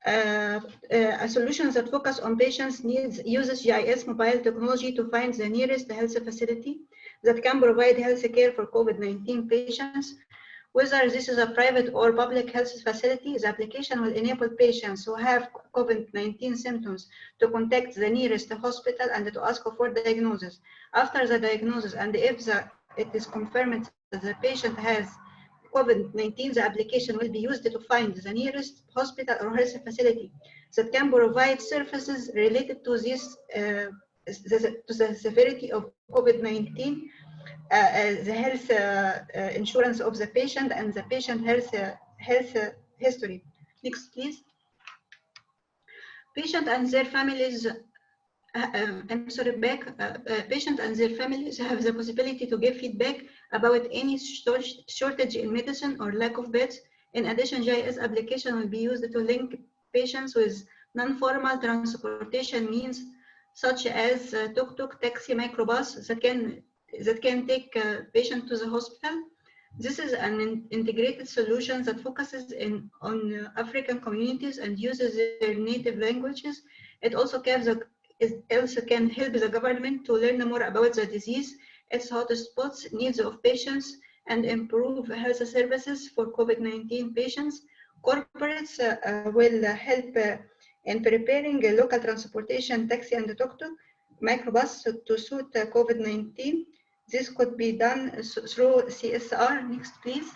A solution that focus on patients' needs uses GIS mobile technology to find the nearest health facility that can provide health care for COVID-19 patients. Whether this is a private or public health facility, the application will enable patients who have COVID-19 symptoms to contact the nearest hospital and to ask for diagnosis. After the diagnosis, and if it is confirmed that the patient has COVID-19, the application will be used to find the nearest hospital or health facility that can provide services related to this, to the severity of COVID-19, the health insurance of the patient, and the patient health history. Next, please. Patient and their families. I'm sorry, back. Patient and their families have the possibility to give feedback about any shortage in medicine or lack of beds. In addition, GIS application will be used to link patients with non-formal transportation means such as tuk-tuk, taxi, microbus that can take patient to the hospital. This is an integrated solution that focuses on African communities and uses their native languages. It also can help the government to learn more about the disease, its hotspots, needs of patients, and improve health services for COVID-19 patients. Corporates will help in preparing local transportation, taxi and tuk-tuk, microbus to suit COVID-19. This could be done through CSR. Next, please.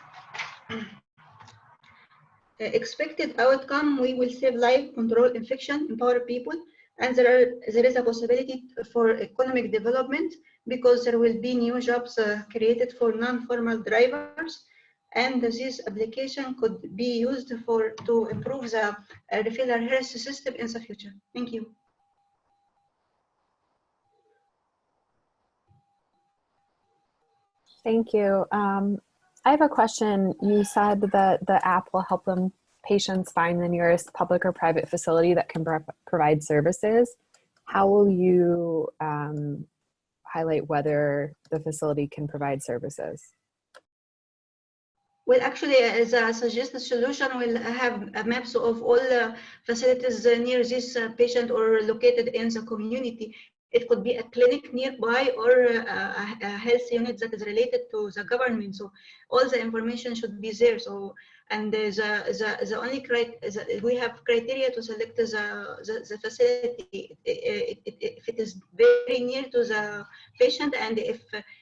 Expected outcome, we will save life, control infection, empower people, and there is a possibility for economic development because there will be new jobs created for non-formal drivers, and this application could be used to improve the referral health system in the future. Thank you. Thank you. I have a question. You said that the app will help patients find the nearest public or private facility that can provide services. How will you highlight whether the facility can provide services? Well, actually, as a suggested solution, we'll have maps of all facilities near this patient or located in the community. It could be a clinic nearby or a health unit that is related to the government. So all the information should be there. So, and the only we have criteria to select the facility if it is very near to the patient and if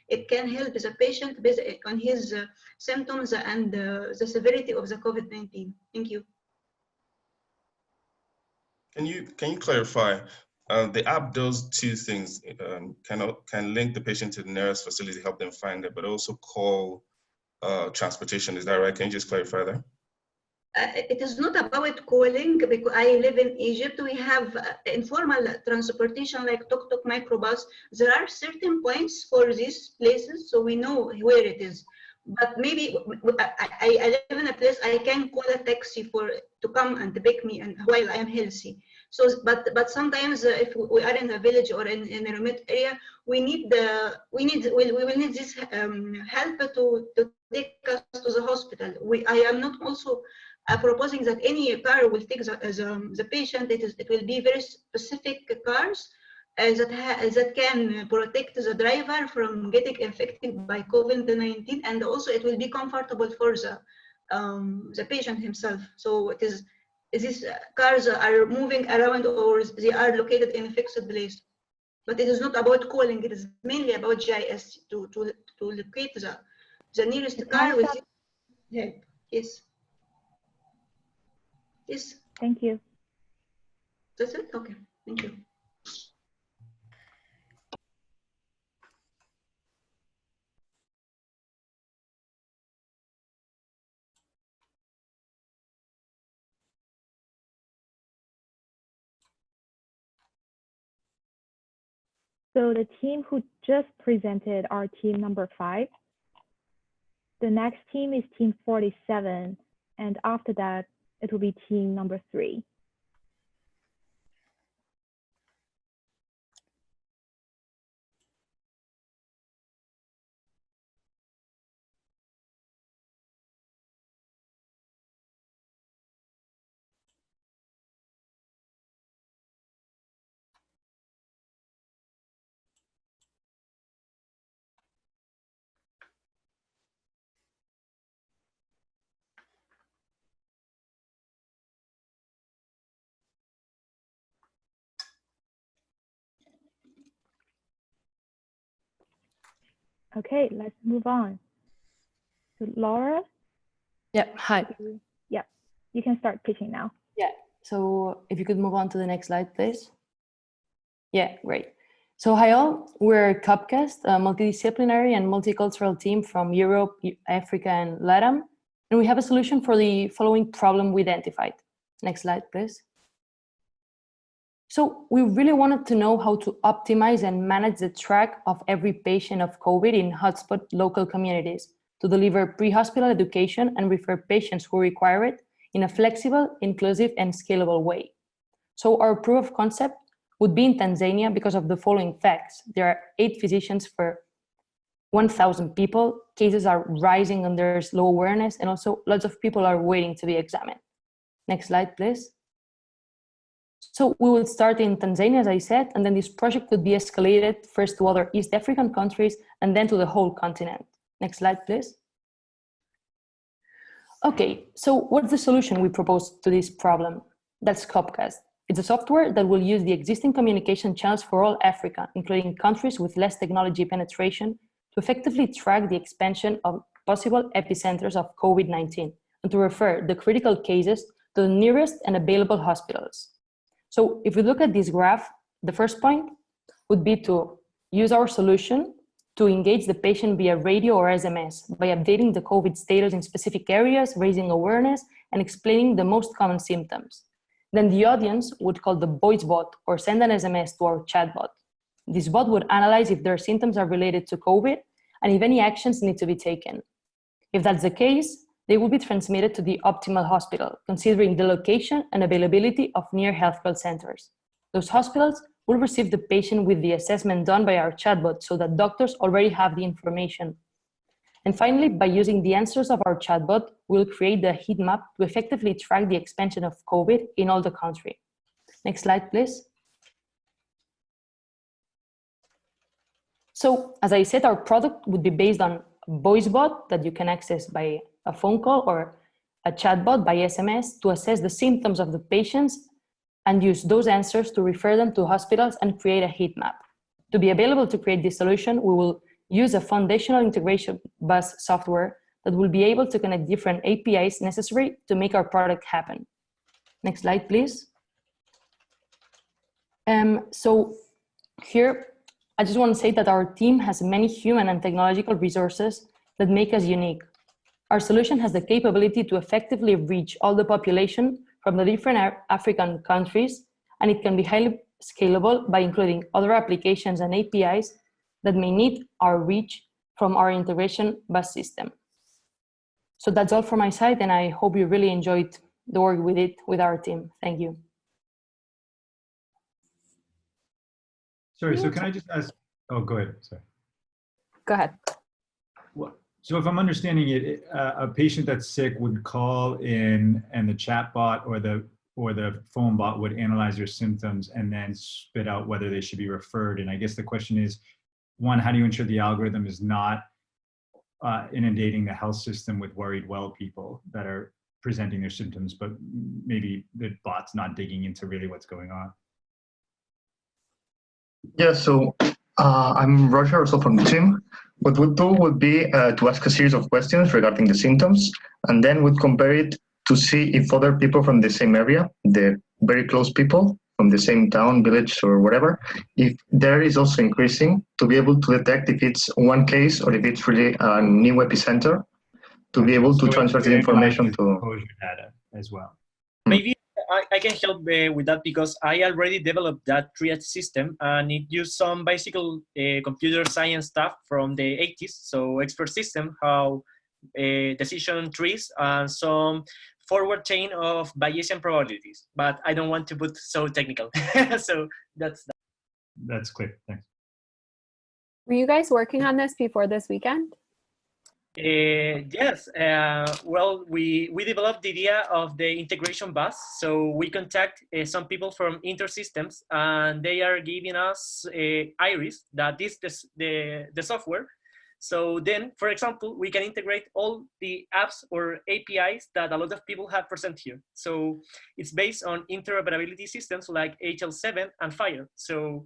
it can help the patient based on his symptoms and the severity of the COVID-19. Thank you. Can you clarify? The app does two things. Can link the patient to the nearest facility, help them find it, but also call transportation. Is that right? Can you just clarify that? It is not about calling because I live in Egypt. We have informal transportation like tuk-tuk, microbus. There are certain points for these places, so we know where it is. But maybe I live in a place I can call a taxi to come and pick me and while I am healthy. So, but sometimes if we are in a village or in a remote area, we will need this help to take us to the hospital. I am not also proposing that any car will take the patient. It will be very specific cars that can protect the driver from getting infected by COVID-19, and also it will be comfortable for the patient himself. So it is these cars are moving around or they are located in a fixed place. But it is not about calling. It is mainly about GIS to locate the nearest car with help. Yes. Yes. Thank you. That's it? Okay. Thank you. So the team who just presented are team number 5. The next team is team 47, and after that, it will be team number 3. Okay, let's move on. So Laura? Yep, hi. Yep, you can start pitching now. Yeah, so if you could move on to the next slide, please. Yeah, great. So hi all, we're Cupcast, a multidisciplinary and multicultural team from Europe, Africa, and LATAM. And we have a solution for the following problem we identified. Next slide, please. So we really wanted to know how to optimize and manage the track of every patient of COVID in hotspot local communities to deliver pre-hospital education and refer patients who require it in a flexible, inclusive, and scalable way. So our proof of concept would be in Tanzania because of the following facts. There are 8 physicians for 1,000 people. Cases are rising and there's low awareness, and also lots of people are waiting to be examined. Next slide, please. So we will start in Tanzania, as I said, and then this project could be escalated first to other East African countries and then to the whole continent. Next slide, please. Okay, so what's the solution we propose to this problem? That's Copcast. It's a software that will use the existing communication channels for all Africa, including countries with less technology penetration, to effectively track the expansion of possible epicenters of COVID-19 and to refer the critical cases to the nearest and available hospitals. So if we look at this graph, the first point would be to use our solution to engage the patient via radio or SMS by updating the COVID status in specific areas, raising awareness, and explaining the most common symptoms. Then the audience would call the voice bot or send an SMS to our chatbot. This bot would analyze if their symptoms are related to COVID and if any actions need to be taken. If that's the case, they will be transmitted to the optimal hospital, considering the location and availability of near healthcare centers. Those hospitals will receive the patient with the assessment done by our chatbot so that doctors already have the information. And finally, by using the answers of our chatbot, we'll create the heat map to effectively track the expansion of COVID in all the country. Next slide, please. So, as I said, our product would be based on a voice bot that you can access by a phone call or a chatbot by SMS to assess the symptoms of the patients and use those answers to refer them to hospitals and create a heat map. To be available to create this solution, we will use a foundational integration bus software that will be able to connect different APIs necessary to make our product happen. Next slide, please. So here, I just want to say that our team has many human and technological resources that make us unique. Our solution has the capability to effectively reach all the population from the different African countries, and it can be highly scalable by including other applications and APIs that may need our reach from our integration bus system. So that's all from my side, and I hope you really enjoyed the work we did with our team. Thank you. Sorry, so can I just ask, oh, go ahead, sorry. Go ahead. So if I'm understanding it, a patient that's sick would call in and the chat bot or the phone bot would analyze their symptoms and then spit out whether they should be referred. And I guess the question is, one, how do you ensure the algorithm is not inundating the health system with worried well people that are presenting their symptoms, but maybe the bot's not digging into really what's going on? Yeah, so I'm Roger, also from the team. What we'll do would be to ask a series of questions regarding the symptoms, and then we'd compare it to see if other people from the same area, the very close people from the same town, village, or whatever, if there is also increasing, to be able to detect if it's one case or if it's really a new epicenter, to be able to transfer the information to exposure data as well. Maybe I can help with that because I already developed that triage system and it used some basic computer science stuff from the 80s. So expert system, how decision trees and some forward chain of Bayesian probabilities. But I don't want to put so technical. So that's that. That's clear, thanks. Were you guys working on this before this weekend? Yes, well, we developed the idea of the integration bus. So we contact some people from InterSystems and they are giving us Iris, that is the software. So then, for example, we can integrate all the apps or APIs that a lot of people have present here. So it's based on interoperability systems like HL7 and FHIR. So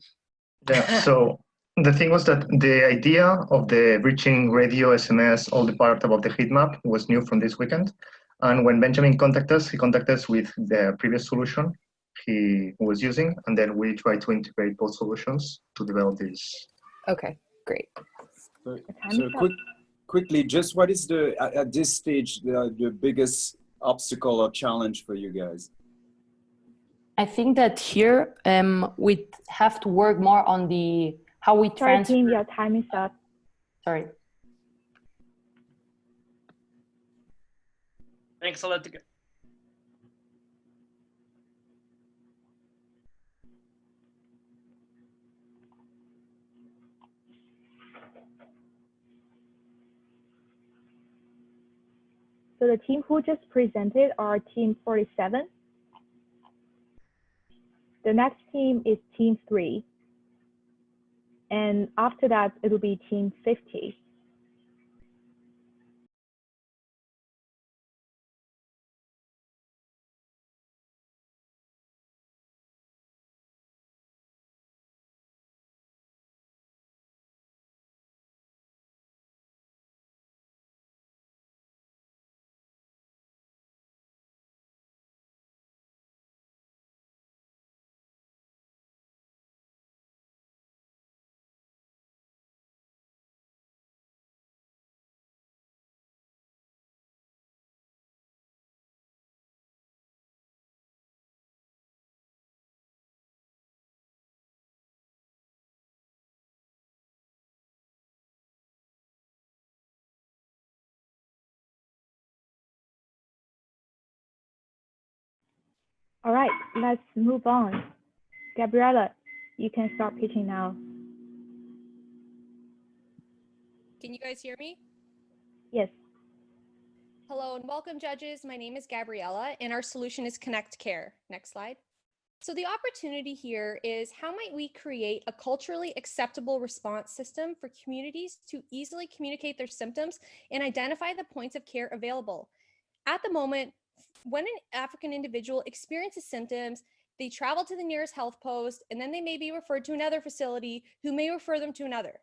yeah, so The thing was that the idea of the reaching radio, SMS, all the part about the heat map was new from this weekend. And when Benjamin contacted us, he contacted us with the previous solution he was using, and then we tried to integrate both solutions to develop this. Okay, great. So quickly, just what is at this stage the biggest obstacle or challenge for you guys? I think that here we have to work more on how we transfer. Sorry, team, your time is up. Sorry. Thanks a lot. So the team who just presented are team 47. The next team is team 3. And after that, it'll be team 50. All right, let's move on. Gabriella, you can start pitching now. Can you guys hear me? Yes. Hello and welcome, judges. My name is Gabriella and our solution is Connect Care. Next slide. So the opportunity here is how might we create a culturally acceptable response system for communities to easily communicate their symptoms and identify the points of care available. At the moment, when an African individual experiences symptoms, they travel to the nearest health post and then they may be referred to another facility who may refer them to another.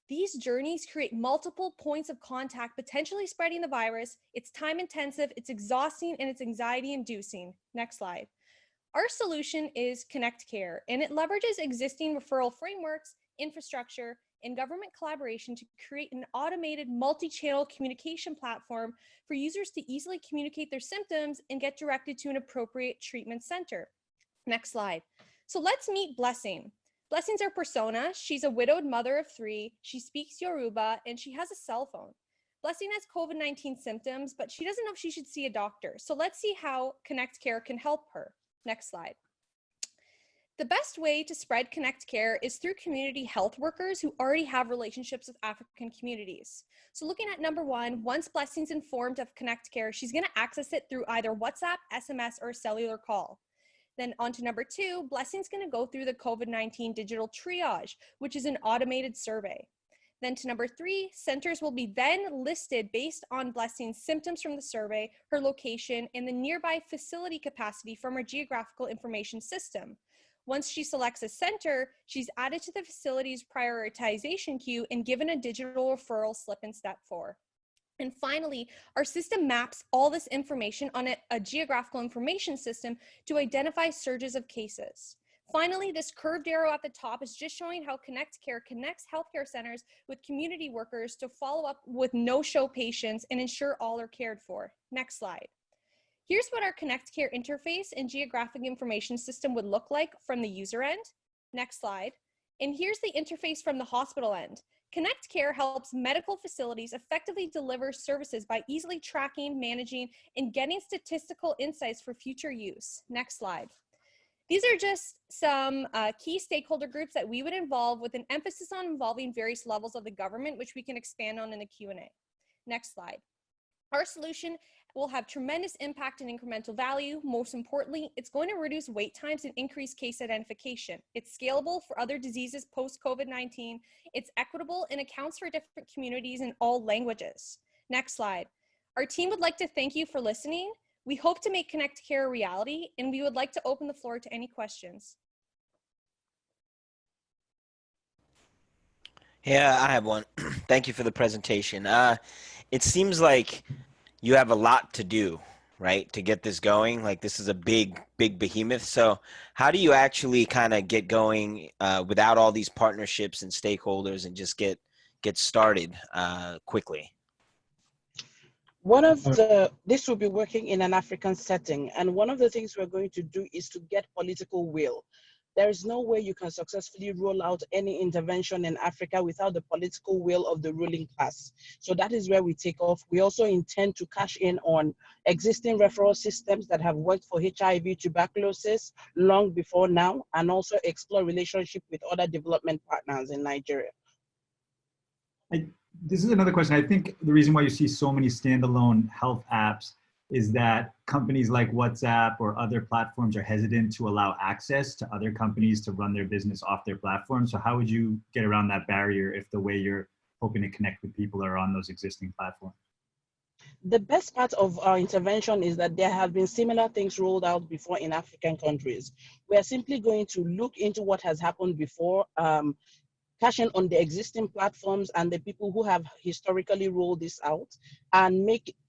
These journeys create multiple points of contact, potentially spreading the virus. It's time intensive, it's exhausting, and it's anxiety inducing. Next slide. Our solution is Connect Care, and it leverages existing referral frameworks, infrastructure, and government collaboration to create an automated multi-channel communication platform for users to easily communicate their symptoms and get directed to an appropriate treatment center. Next slide. So let's meet Blessing. Blessing's our persona. She's a widowed mother of 3. She speaks Yoruba and she has a cell phone. Blessing has COVID-19 symptoms, but she doesn't know if she should see a doctor. So let's see how Connect Care can help her. Next slide. The best way to spread Connect Care is through community health workers who already have relationships with African communities. So looking at number 1, once Blessing's informed of Connect Care, she's going to access it through either WhatsApp, SMS, or a cellular call. Then on to number 2, Blessing's going to go through the COVID-19 digital triage, which is an automated survey. Then to number 3, centers will be then listed based on Blessing's symptoms from the survey, her location, and the nearby facility capacity from her Geographical Information System. Once she selects a center, she's added to the facility's prioritization queue and given a digital referral slip in step 4. And finally, our system maps all this information on a geographical information system to identify surges of cases. Finally, this curved arrow at the top is just showing how Connect Care connects healthcare centers with community workers to follow up with no-show patients and ensure all are cared for. Next slide. Here's what our Connect Care interface and geographic information system would look like from the user end. Next slide. And here's the interface from the hospital end. Connect Care helps medical facilities effectively deliver services by easily tracking, managing, and getting statistical insights for future use. Next slide. These are just some key stakeholder groups that we would involve with an emphasis on involving various levels of the government, which we can expand on in the Q&A. Next slide. Our solution will have tremendous impact and incremental value. Most importantly, it's going to reduce wait times and increase case identification. It's scalable for other diseases post-COVID-19. It's equitable and accounts for different communities in all languages. Next slide. Our team would like to thank you for listening. We hope to make Connect Care a reality, and we would like to open the floor to any questions. Yeah, I have one. Thank you for the presentation. It seems like you have a lot to do, right, to get this going. Like this is a big, big behemoth. So how do you actually kind of get going without all these partnerships and stakeholders and just get started quickly? One of this will be working in an African setting, and one of the things we're going to do is to get political will. There is no way you can successfully roll out any intervention in Africa without the political will of the ruling class. So that is where we take off. We also intend to cash in on existing referral systems that have worked for HIV, tuberculosis long before now, and also explore relationship with other development partners in Nigeria. This is another question. I think the reason why you see so many standalone health apps is that companies like WhatsApp or other platforms are hesitant to allow access to other companies to run their business off their platform. So how would you get around that barrier if the way you're hoping to connect with people are on those existing platforms? The best part of our intervention is that there have been similar things rolled out before in African countries. We are simply going to look into what has happened before, cashing on the existing platforms and the people who have historically rolled this out, and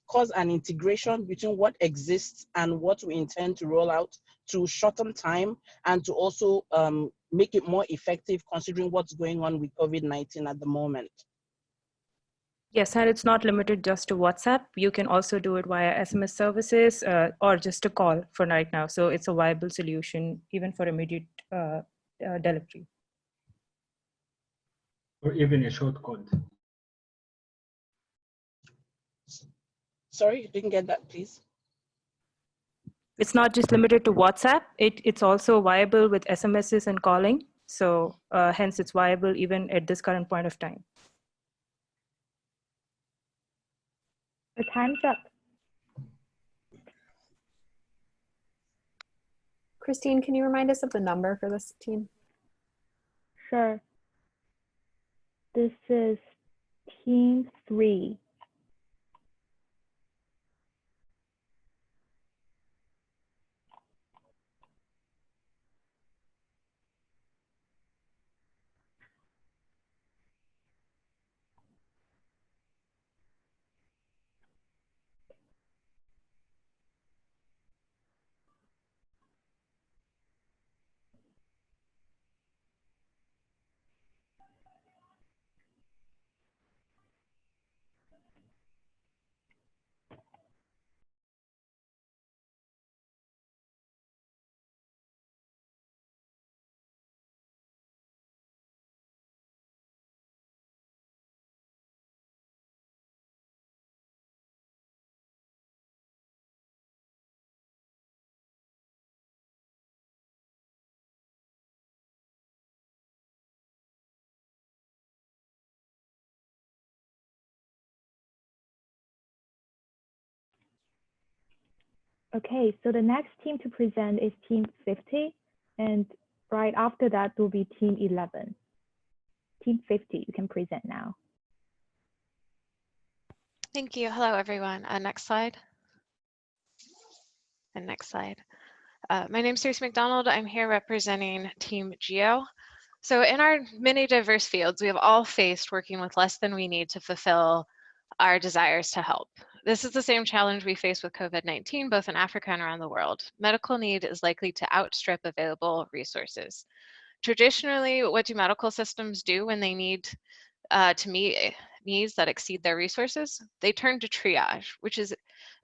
cause an integration between what exists and what we intend to roll out to shorten time and to also make it more effective considering what's going on with COVID-19 at the moment. Yes, and it's not limited just to WhatsApp. You can also do it via SMS services or just a call for right now. So it's a viable solution even for immediate delivery. Or even a short code. Sorry, you didn't get that, please. It's not just limited to WhatsApp. It's also viable with SMSs and calling. So hence it's viable even at this current point of time. The time's up. Christine, can you remind us of the number for this team? Sure. This is team 3. Okay, so the next team to present is team 50, and right after that will be team 11. Team 50, you can present now. Thank you. Hello, everyone. Next slide. And next slide. My name is Tracy McDonald. I'm here representing Team Geo. So in our many diverse fields, we have all faced working with less than we need to fulfill our desires to help. This is the same challenge we face with COVID-19, both in Africa and around the world. Medical need is likely to outstrip available resources. Traditionally, what do medical systems do when they need to meet needs that exceed their resources? They turn to triage, which is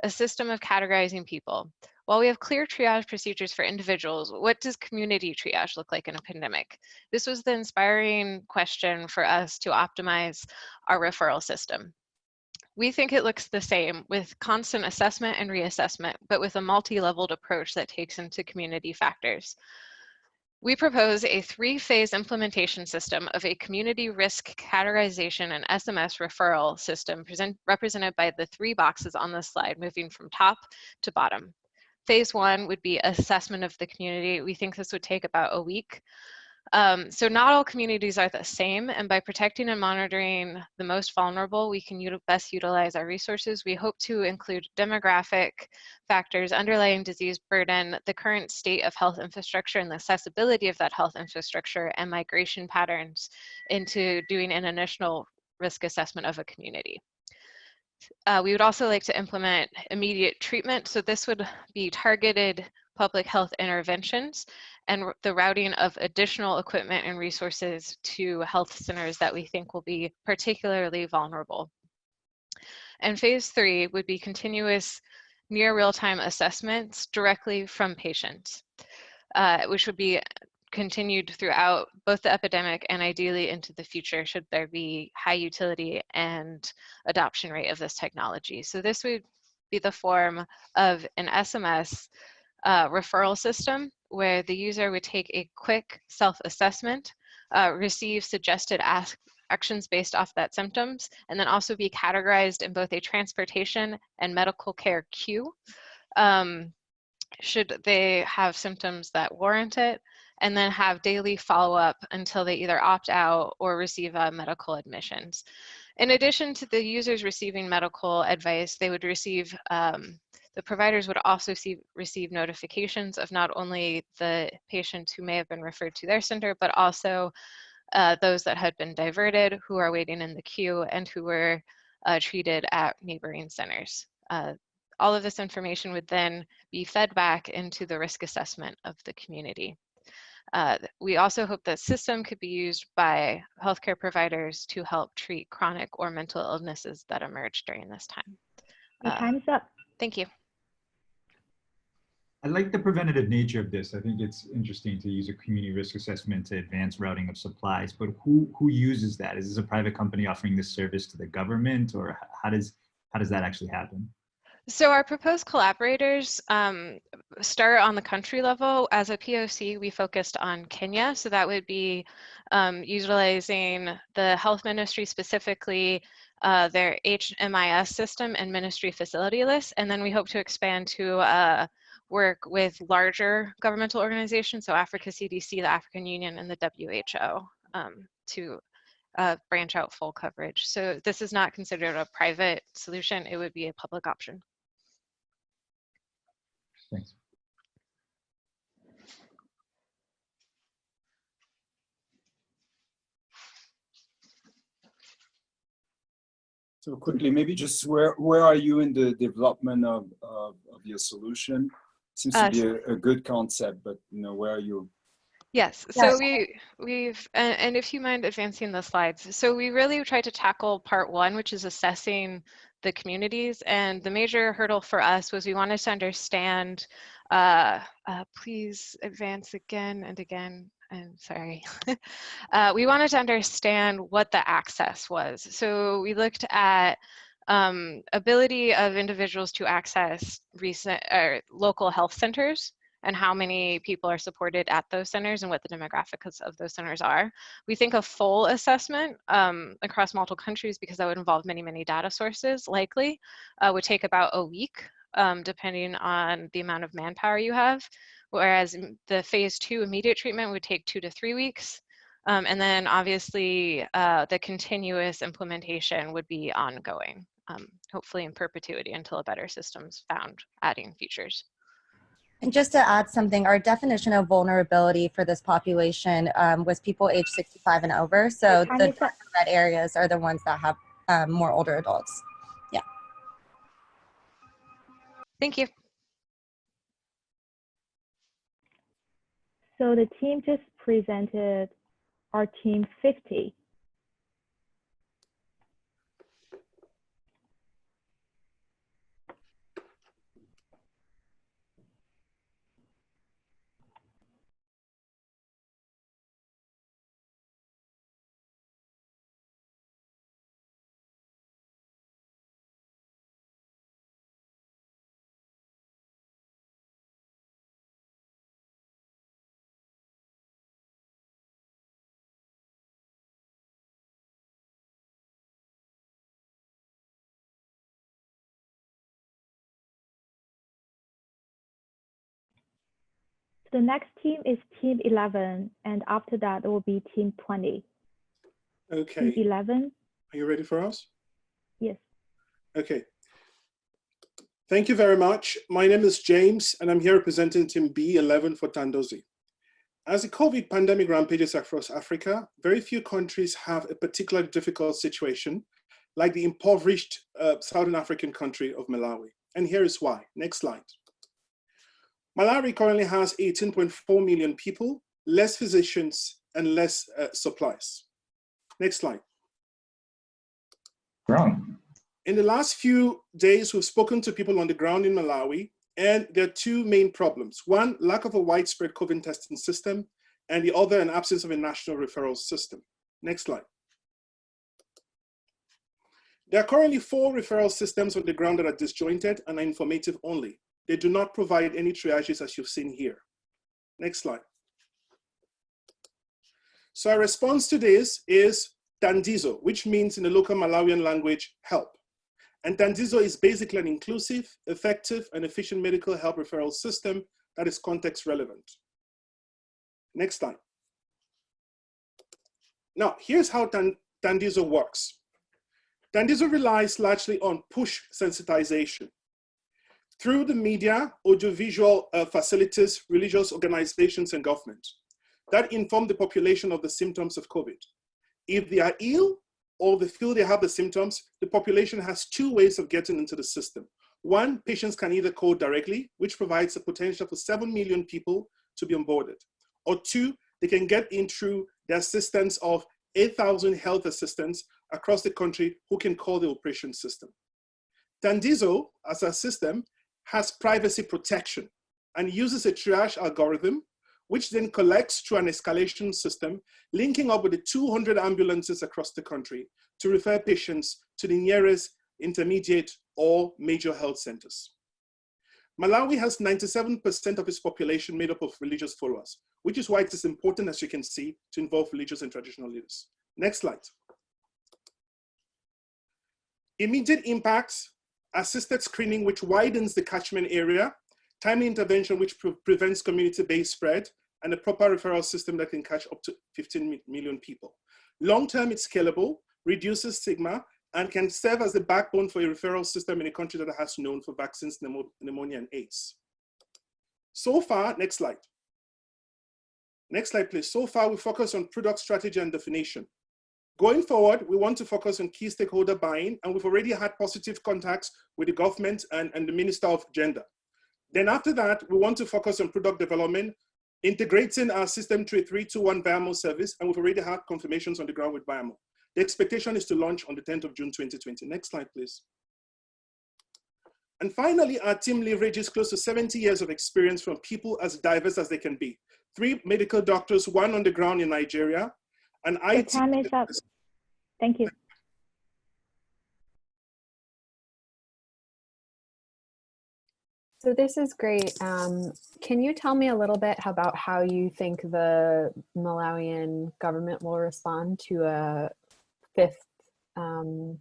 a system of categorizing people. While we have clear triage procedures for individuals, what does community triage look like in a pandemic? This was the inspiring question for us to optimize our referral system. We think it looks the same with constant assessment and reassessment, but with a multi-leveled approach that takes into community factors. We propose a 3-phase implementation system of a community risk categorization and SMS referral system represented by the 3 boxes on this slide, moving from top to bottom. Phase 1 would be assessment of the community. We think this would take about a week. So not all communities are the same, and by protecting and monitoring the most vulnerable, we can best utilize our resources. We hope to include demographic factors, underlying disease burden, the current state of health infrastructure and the accessibility of that health infrastructure, and migration patterns into doing an initial risk assessment of a community. We would also like to implement immediate treatment. So this would be targeted public health interventions and the routing of additional equipment and resources to health centers that we think will be particularly vulnerable. And phase 3 would be continuous near real-time assessments directly from patients, which would be continued throughout both the epidemic and ideally into the future should there be high utility and adoption rate of this technology. So this would be the form of an SMS referral system where the user would take a quick self-assessment, receive suggested actions based off that symptoms, and then also be categorized in both a transportation and medical care queue should they have symptoms that warrant it, and then have daily follow-up until they either opt out or receive medical admissions. In addition to the users receiving medical advice, they would receive, the providers would also receive notifications of not only the patients who may have been referred to their center, but also those that had been diverted, who are waiting in the queue, and who were treated at neighboring centers. All of this information would then be fed back into the risk assessment of the community. We also hope that system could be used by healthcare providers to help treat chronic or mental illnesses that emerge during this time. Your time's up. Thank you. I like the preventative nature of this. I think it's interesting to use a community risk assessment to advance routing of supplies, but who uses that? Is this a private company offering this service to the government, or how does that actually happen? So our proposed collaborators start on the country level. As a POC, we focused on Kenya. So that would be utilizing the health ministry, specifically their HMIS system and ministry facility list. And then we hope to expand to work with larger governmental organizations, so Africa CDC, the African Union, and the WHO to branch out full coverage. So this is not considered a private solution. It would be a public option. Thanks. So quickly, maybe just where are you in the development of your solution? Seems to be a good concept, but where are you? Yes, so we've, and if you mind advancing the slides. So we really tried to tackle part 1, which is assessing the communities. And the major hurdle for us was we wanted to understand, please advance again and again. I'm sorry. We wanted to understand what the access was. So we looked at ability of individuals to access local health centers and how many people are supported at those centers and what the demographics of those centers are. We think a full assessment across multiple countries, because that would involve many, many data sources, likely would take about a week, depending on the amount of manpower you have. Whereas the phase 2 immediate treatment would take 2 to 3 weeks. And then obviously the continuous implementation would be ongoing, hopefully in perpetuity until a better system's found, adding features. And just to add something, our definition of vulnerability for this population was people age 65 and over. So the red areas are the ones that have more older adults. Yeah. Thank you. So the team just presented our team 50. So the next team is team 11, and after that, it will be team 20. Okay. Team 11. Are you ready for us? Yes. Okay. Thank you very much. My name is James, and I'm here representing team B11 for Tandozi. As the COVID pandemic rampages across Africa, very few countries have a particularly difficult situation, like the impoverished Southern African country of Malawi. And here is why. Next slide. Malawi currently has 18.4 million people, less physicians, and less supplies. Next slide. Wrong. In the last few days, we've spoken to people on the ground in Malawi, and there are two main problems. One, lack of a widespread COVID testing system, and the other, an absence of a national referral system. Next slide. There are currently 4 referral systems on the ground that are disjointed and are informative only. They do not provide any triages as you've seen here. Next slide. So our response to this is Tandizo, which means in the local Malawian language, help. And Tandizo is basically an inclusive, effective, and efficient medical help referral system that is context relevant. Next slide. Now, here's how Tandizo works. Tandizo relies largely on push sensitization. Through the media, audiovisual facilities, religious organizations, and government that inform the population of the symptoms of COVID. If they are ill or they feel they have the symptoms, the population has 2 ways of getting into the system. One, patients can either call directly, which provides a potential for 7 million people to be onboarded. Or 2, they can get in through the assistance of 8,000 health assistants across the country who can call the operation system. Tandizo, as a system, has privacy protection and uses a triage algorithm, which then collects through an escalation system, linking up with the 200 ambulances across the country to refer patients to the nearest intermediate or major health centers. Malawi has 97% of its population made up of religious followers, which is why it is important, as you can see, to involve religious and traditional leaders. Next slide. Immediate impacts: assisted screening, which widens the catchment area, timely intervention, which prevents community-based spread, and a proper referral system that can catch up to 15 million people. Long-term, it's scalable, reduces stigma, and can serve as the backbone for a referral system in a country that has known for vaccines, pneumonia, and AIDS. So far, next slide. Next slide, please. So far, we focus on product strategy and definition. Going forward, we want to focus on key stakeholder buy-in, and we've already had positive contacts with the government and the Minister of Gender. Then after that, we want to focus on product development, integrating our system to a 3-2-1 BIAMO service, and we've already had confirmations on the ground with BIAMO. The expectation is to launch on the 10th of June, 2020. Next slide, please. And finally, our team leverages close to 70 years of experience from people as diverse as they can be. 3 medical doctors, 1 on the ground in Nigeria, and The time is up. Thank you. So this is great. Can you tell me a little bit about how you think the Malawian government will respond to a 5th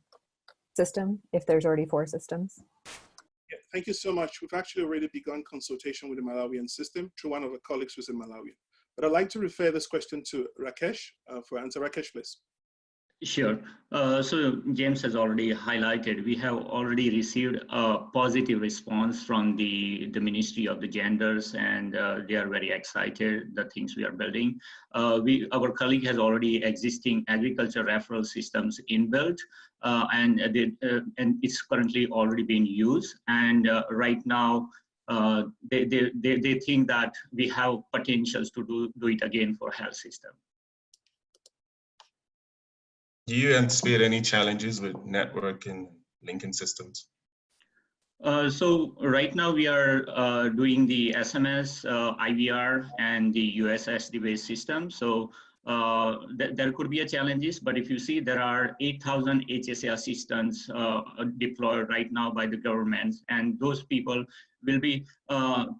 system, if there's already 4 systems? Yeah, thank you so much. We've actually already begun consultation with the Malawian system through one of our colleagues who's in Malawi. But I'd like to refer this question to Rakesh for answer. Rakesh, please. Sure. So James has already highlighted, we have already received a positive response from the Ministry of the Genders, and they are very excited, the things we are building. Our colleague has already existing agriculture referral systems inbuilt, and it's currently already being used. And right now, they think that we have potentials to do it again for health system. Do you anticipate any challenges with network and linking systems? So right now we are doing the SMS, IVR, and the USSD-based system. So there could be a challenges, but if you see, there are 8,000 HSA assistants deployed right now by the government, and those people will be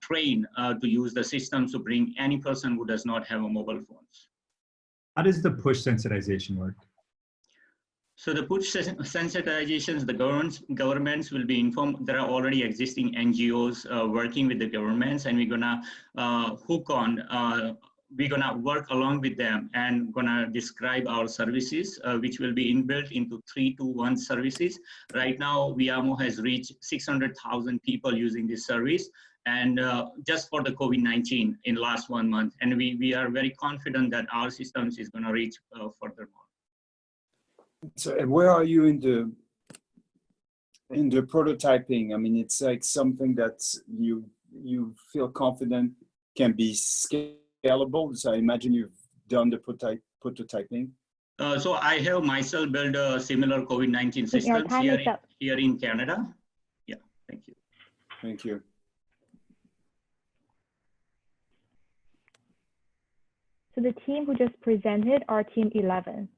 trained to use the system to bring any person who does not have a mobile phone. How does the push sensitization work? So the push sensitizations, the governments will be informed. There are already existing NGOs working with the governments, and we're gonna hook on. We're gonna work along with them and gonna describe our services, which will be inbuilt into 3-to-1 services. Right now, VIAMO has reached 600,000 people using this service, and just for the COVID-19 in last 1 month. And we are very confident that our systems is gonna reach furthermore. So where are you in the prototyping? I mean, it's like something that you feel confident can be scalable. So I imagine you've done the prototyping. So I have myself built a similar COVID-19 system here in Canada. Yeah, thank you. Thank you. So the team who just presented are team 11.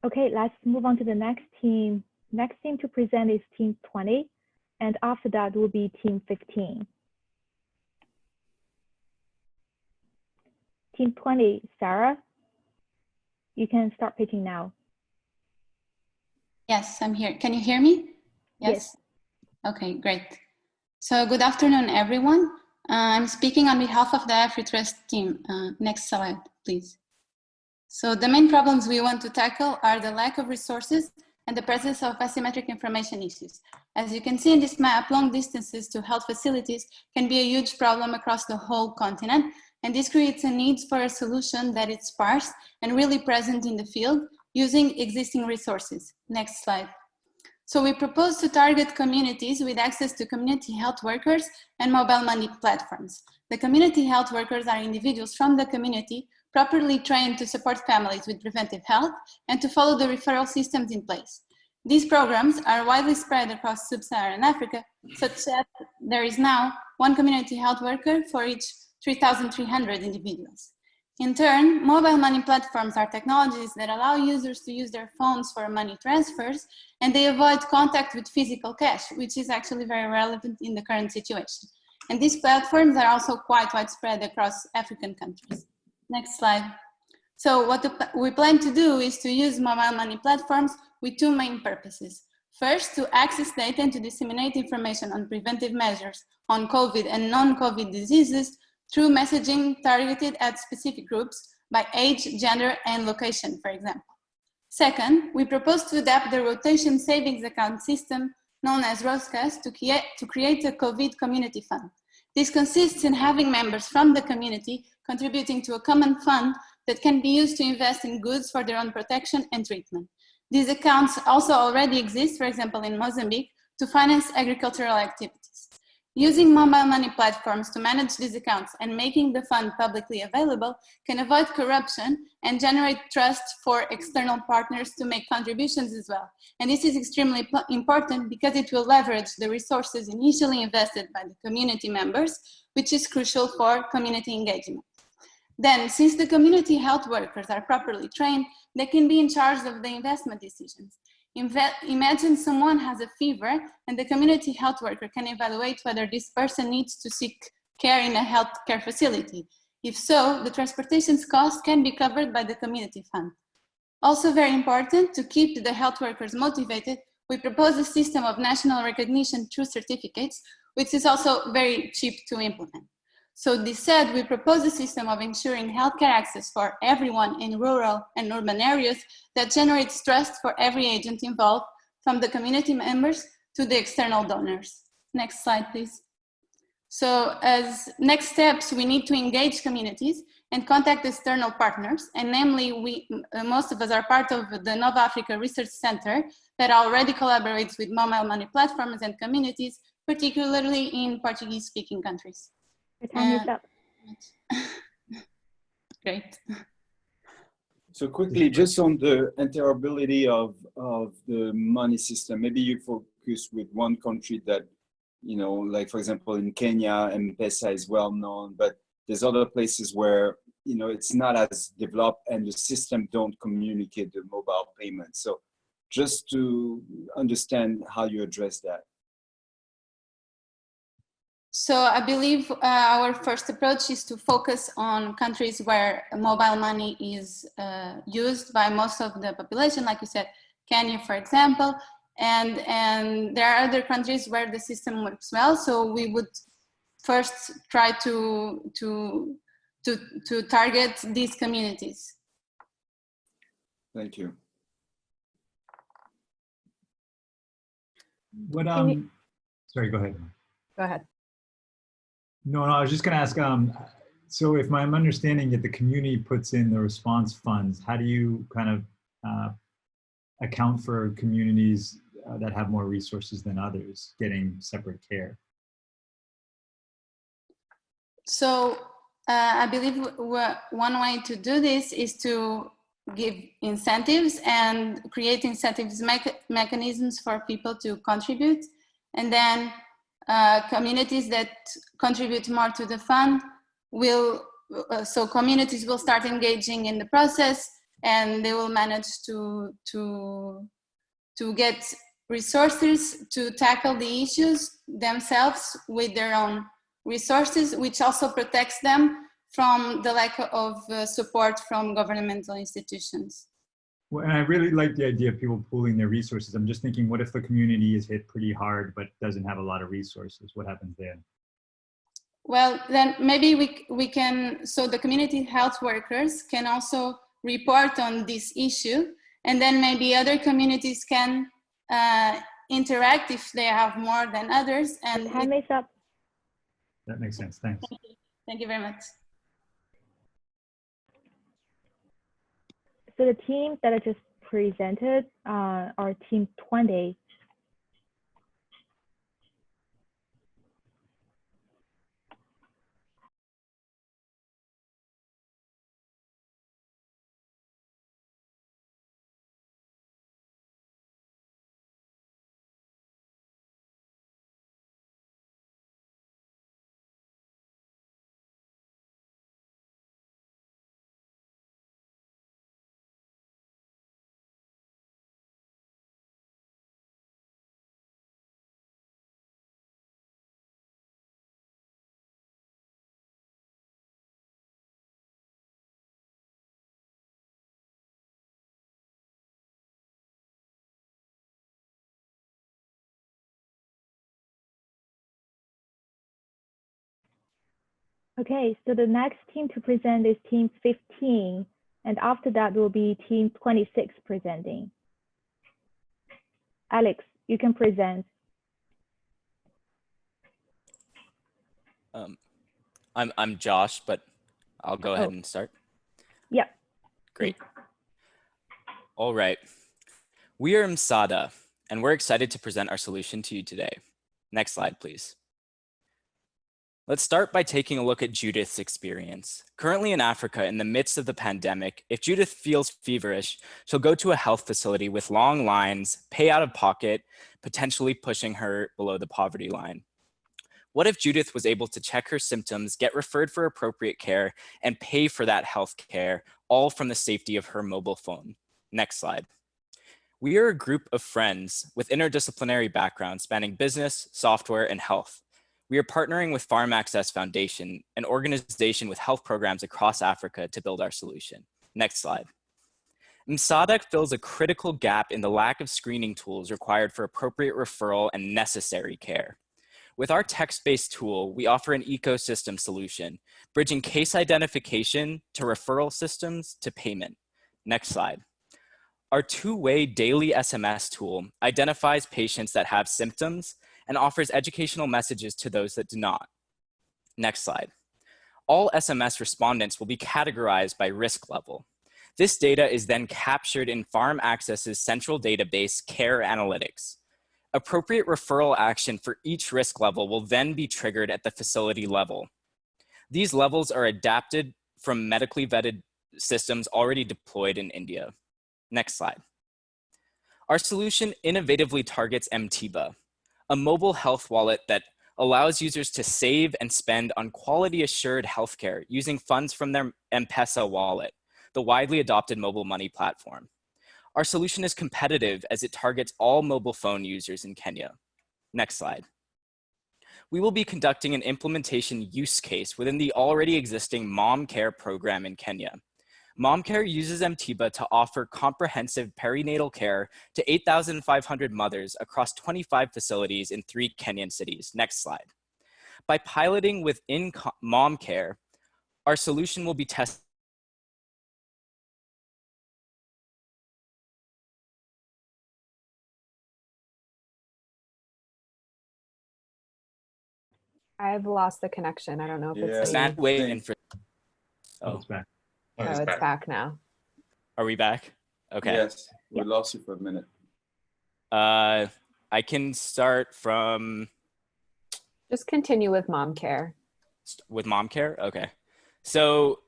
Okay, let's move on to the next team. Next team to present is team 20, and after that will be team 15. Team 20, Sarah, you can start pitching now. Yes, I'm here. Can you hear me? Yes. Okay, great. So good afternoon, everyone. I'm speaking on behalf of the AfriTrust team. Next slide, please. So the main problems we want to tackle are the lack of resources and the presence of asymmetric information issues. As you can see in this map, long distances to health facilities can be a huge problem across the whole continent, and this creates a need for a solution that is sparse and really present in the field using existing resources. Next slide. So we propose to target communities with access to community health workers and mobile money platforms. The community health workers are individuals from the community properly trained to support families with preventive health and to follow the referral systems in place. These programs are widely spread across sub-Saharan Africa, such that there is now one community health worker for each 3,300 individuals. In turn, mobile money platforms are technologies that allow users to use their phones for money transfers, and they avoid contact with physical cash, which is actually very relevant in the current situation. And these platforms are also quite widespread across African countries. Next slide. So what we plan to do is to use mobile money platforms with two main purposes. First, to access data and to disseminate information on preventive measures on COVID and non-COVID diseases through messaging targeted at specific groups by age, gender, and location, for example. Second, we propose to adapt the rotation savings account system known as ROSCAS to create a COVID community fund. This consists in having members from the community contributing to a common fund that can be used to invest in goods for their own protection and treatment. These accounts also already exist, for example, in Mozambique, to finance agricultural activities. Using mobile money platforms to manage these accounts and making the fund publicly available can avoid corruption and generate trust for external partners to make contributions as well. And this is extremely important because it will leverage the resources initially invested by the community members, which is crucial for community engagement. Then, since the community health workers are properly trained, they can be in charge of the investment decisions. Imagine someone has a fever and the community health worker can evaluate whether this person needs to seek care in a healthcare facility. If so, the transportation cost can be covered by the community fund. Also very important, to keep the health workers motivated, we propose a system of national recognition through certificates, which is also very cheap to implement. So this said, we propose a system of ensuring healthcare access for everyone in rural and urban areas that generates trust for every agent involved, from the community members to the external donors. Next slide, please. So as next steps, we need to engage communities and contact external partners. And namely, most of us are part of the Nova Africa Research Center that already collaborates with mobile money platforms and communities, particularly in Portuguese-speaking countries. The time is up. Great. So quickly, just on the interoperability of the money system, maybe you focus with one country that, you know, like for example, in Kenya, M-Pesa is well known, but there's other places where, you know, it's not as developed and the system don't communicate the mobile payment. So just to understand how you address that. So I believe our first approach is to focus on countries where mobile money is used by most of the population, like you said, Kenya, for example, and there are other countries where the system works well. So we would first try to target these communities. Thank you. What sorry, go ahead. Go ahead. No, I was just going to ask, so if I'm understanding it, the community puts in the response funds, how do you kind of account for communities that have more resources than others getting separate care? So I believe one way to do this is to give incentives and create incentives mechanisms for people to contribute, and then communities that contribute more to the fund will, so communities will start engaging in the process, and they will manage to get resources to tackle the issues themselves with their own resources, which also protects them from the lack of support from governmental institutions. Well, and I really like the idea of people pooling their resources. I'm just thinking, what if the community is hit pretty hard but doesn't have a lot of resources? What happens then? Well, then maybe we can, so the community health workers can also report on this issue, and then maybe other communities can interact if they have more than others. And time is up. That makes sense. Thanks. Thank you very much. So the teams that I just presented are Team 20. Okay, so the next team to present is Team 15, and after that will be Team 26 presenting. Alex, you can present. I'm Josh, but I'll go ahead and start. Yep. Great. All right. We are MSADA, and we're excited to present our solution to you today. Next slide, please. Let's start by taking a look at Judith's experience. Currently in Africa, in the midst of the pandemic, if Judith feels feverish, she'll go to a health facility with long lines, pay out of pocket, potentially pushing her below the poverty line. What if Judith was able to check her symptoms, get referred for appropriate care, and pay for that health care, all from the safety of her mobile phone? Next slide. We are a group of friends with interdisciplinary backgrounds spanning business, software, and health. We are partnering with Farm Access Foundation, an organization with health programs across Africa, to build our solution. Next slide. MSADA fills a critical gap in the lack of screening tools required for appropriate referral and necessary care. With our text-based tool, we offer an ecosystem solution, bridging case identification to referral systems to payment. Next slide. Our two-way daily SMS tool identifies patients that have symptoms and offers educational messages to those that do not. Next slide. All SMS respondents will be categorized by risk level. This data is then captured in Farm Access's central database, Care Analytics. Appropriate referral action for each risk level will then be triggered at the facility level. These levels are adapted from medically vetted systems already deployed in India. Next slide. Our solution innovatively targets MTBA, a mobile health wallet that allows users to save and spend on quality assured healthcare using funds from their M-Pesa wallet, the widely adopted mobile money platform. Our solution is competitive as it targets all mobile phone users in Kenya. Next slide. We will be conducting an implementation use case within the already existing Mom Care program in Kenya. Mom Care uses MTBA to offer comprehensive perinatal care to 8,500 mothers across 25 facilities in 3 Kenyan cities. Next slide. By piloting within Mom Care, our solution will be tested. I've lost the connection. I don't know if it's That me. way Oh, it's back. Oh, it's back now. Are we back? Okay. Yes, we lost you for a minute. I can start from. Just continue with Mom Care. With Mom Care? Okay. So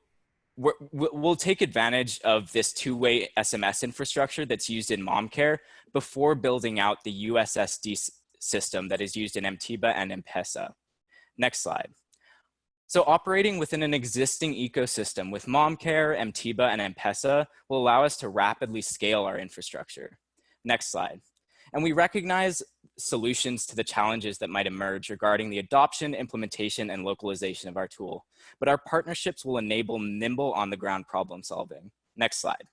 we'll take advantage of this two-way SMS infrastructure that's used in Mom Care before building out the USSD system that is used in MTBA and M-Pesa. Next slide. So operating within an existing ecosystem with Mom Care, MTBA, and M-Pesa will allow us to rapidly scale our infrastructure. Next slide. And we recognize solutions to the challenges that might emerge regarding the adoption, implementation, and localization of our tool. But our partnerships will enable nimble on-the-ground problem solving. Next slide.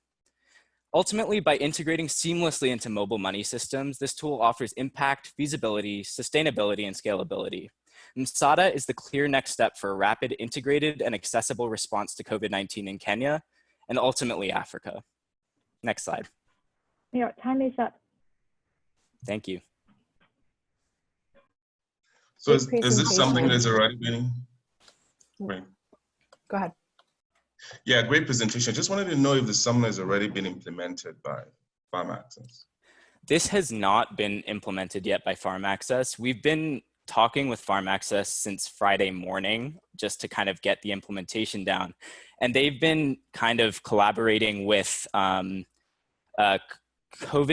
Ultimately, by integrating seamlessly into mobile money systems, this tool offers impact, feasibility, sustainability, and scalability. MSADA is the clear next step for a rapid, integrated, and accessible response to COVID-19 in Kenya, and ultimately Africa. Next slide. Your time is up. Thank you. So is this something that's already been, great. Go ahead. Yeah, great presentation. Just wanted to know if the something has already been implemented by Farm Access. This has not been implemented yet by Farm Access. We've been talking with Farm Access since Friday morning just to kind of get the implementation down. And they've been kind of collaborating with COVID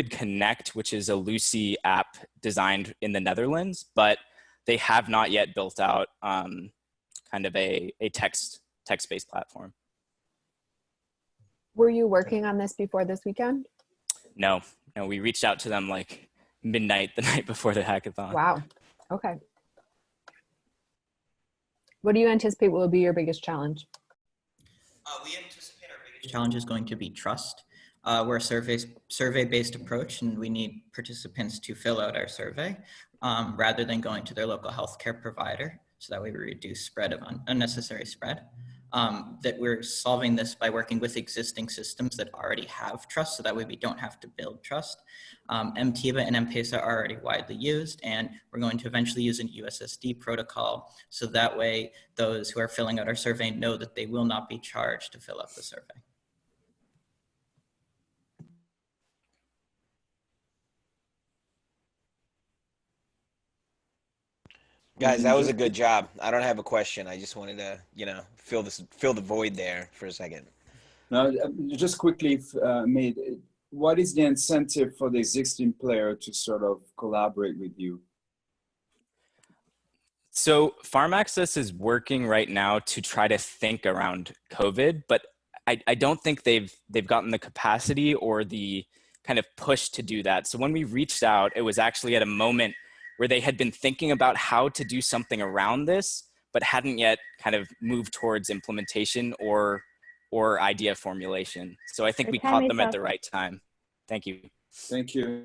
Connect, which is a Lucy app designed in the Netherlands, but they have not yet built out kind of a text-based platform. Were you working on this before this weekend? No, we reached out to them like midnight the night before the hackathon. Wow, okay. What do you anticipate will be your biggest challenge? We anticipate our biggest challenge is going to be trust. We're a survey-based approach, and we need participants to fill out our survey rather than going to their local healthcare provider, so that way we reduce spread of unnecessary spread. That we're solving this by working with existing systems that already have trust, so that way we don't have to build trust. MTBA and M-Pesa are already widely used, and we're going to eventually use an USSD protocol, so that way those who are filling out our survey know that they will not be charged to fill out the survey. Guys, that was a good job. I don't have a question. I just wanted to, fill the void there for a second. Now, just quickly, what is the incentive for the existing player to sort of collaborate with you? So Farm Access is working right now to try to think around COVID, but I don't think they've gotten the capacity or the kind of push to do that. So when we reached out, it was actually at a moment where they had been thinking about how to do something around this, but hadn't yet kind of moved towards implementation or idea formulation. So I think we caught them at the right time. Thank you. Thank you.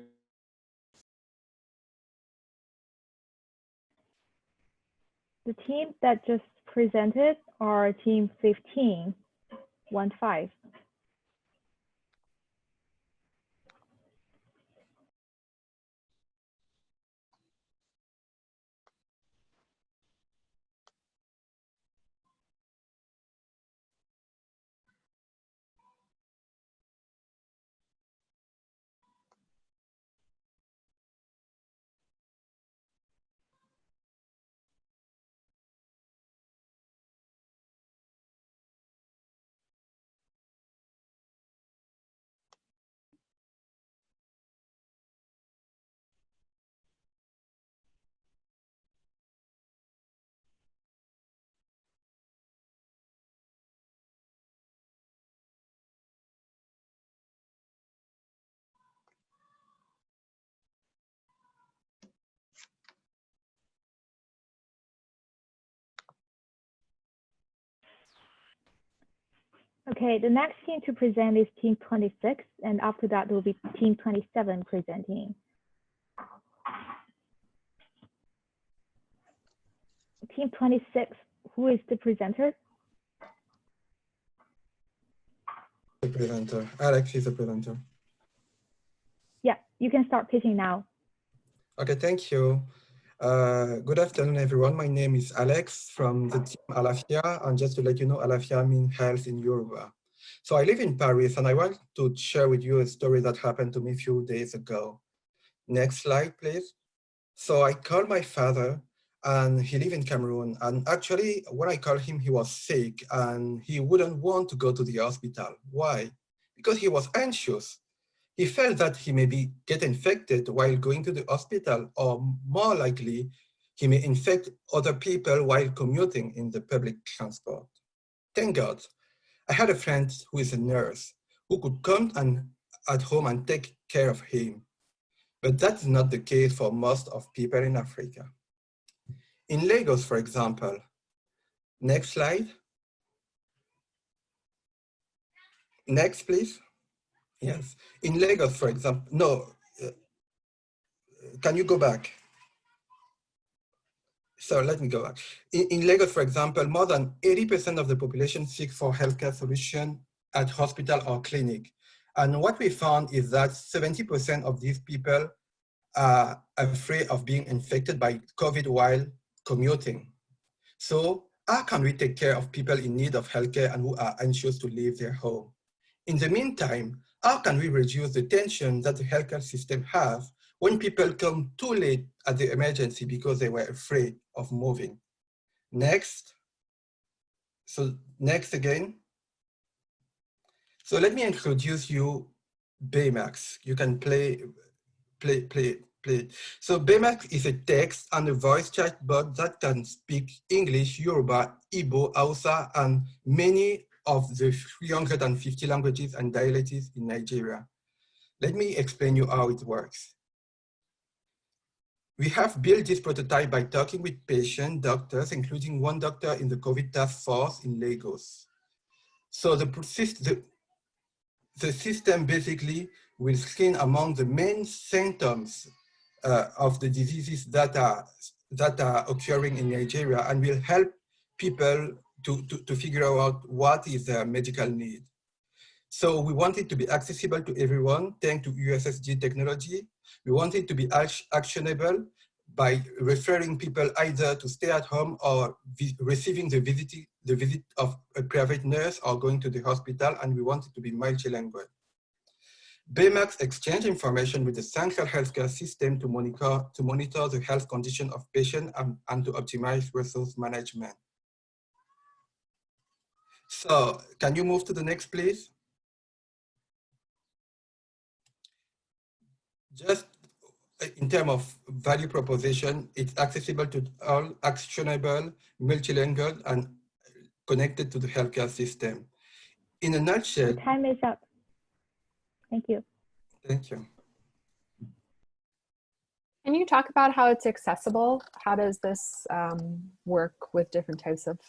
The team that just presented are team 15, 1-5. Okay, the next team to present is team 26, and after that, there will be team 27 presenting. Team 26, who is the presenter? The presenter. Alex is the presenter. Yeah, you can start pitching now. Okay, thank you. Good afternoon, everyone. My name is Alex from the team Alafia. And just to let you know, Alafia means health in Yoruba. So I live in Paris, and I want to share with you a story that happened to me a few days ago. Next slide, please. So I called my father, and he lives in Cameroon. And actually, when I called him, he was sick, and he wouldn't want to go to the hospital. Why? Because he was anxious. He felt that he may get infected while going to the hospital, or more likely, he may infect other people while commuting in the public transport. Thank God, I had a friend who is a nurse who could come at home and take care of him. But that's not the case for most of people in Africa. In Lagos, for example, next slide. Next, please. Yes. In Lagos, for example, no, can you go back? So let me go back. In Lagos, for example, more than 80% of the population seek for healthcare solution at hospital or clinic. And what we found is that 70% of these people are afraid of being infected by COVID while commuting. So how can we take care of people in need of healthcare and who are anxious to leave their home? In the meantime, how can we reduce the tension that the healthcare system has when people come too late at the emergency because they were afraid of moving? Next. So next again. So let me introduce you Baymax. You can play. So Baymax is a text and a voice chatbot that can speak English, Yoruba, Igbo, Hausa, and many of the 350 languages and dialects in Nigeria. Let me explain you how it works. We have built this prototype by talking with patient doctors, including one doctor in the COVID task force in Lagos. So the system basically will screen among the main symptoms of the diseases that are occurring in Nigeria, and will help people to figure out what is their medical need. So we want it to be accessible to everyone, thanks to USSG technology. We want it to be actionable by referring people either to stay at home or receiving the visit of a private nurse or going to the hospital, and we want it to be multilingual. Baymax exchange information with the central healthcare system to monitor the health condition of patients and to optimize resource management. So can you move to the next, please? Just in terms of value proposition, it's accessible to all, actionable, multilingual, and connected to the healthcare system. In a nutshell. Time is up. Thank you. Thank you. Can you talk about how it's accessible? How does this work with different types of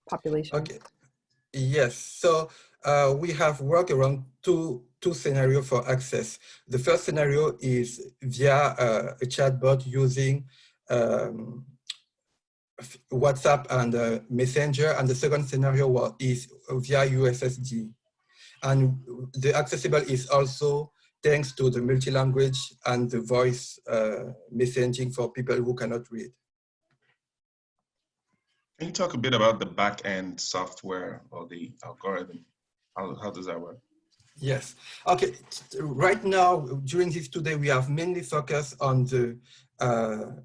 populations? Okay. Yes. So we have worked around two scenarios for access. The first scenario is via a chatbot using WhatsApp and Messenger, and the second scenario is via USSD. And the accessible is also thanks to the multi-language and the voice messaging for people who cannot read. Can you talk a bit about the back-end software or the algorithm? How does that work? Yes. Okay. Right now, during this today, we have mainly focused on the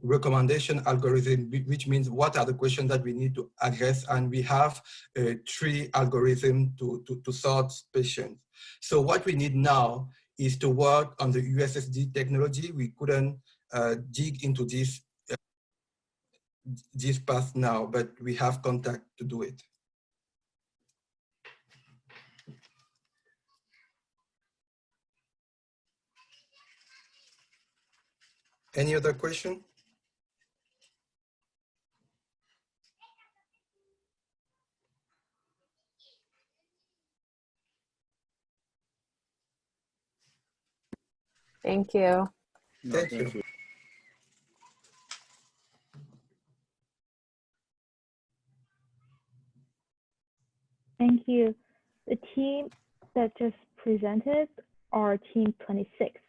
recommendation algorithm, which means what are the questions that we need to address, and we have 3 algorithms to sort patients. So what we need now is to work on the USSD technology. We couldn't dig into this path now, but we have contact to do it. Any other question? Thank you. Thank you. Thank you. The team that just presented are team 26.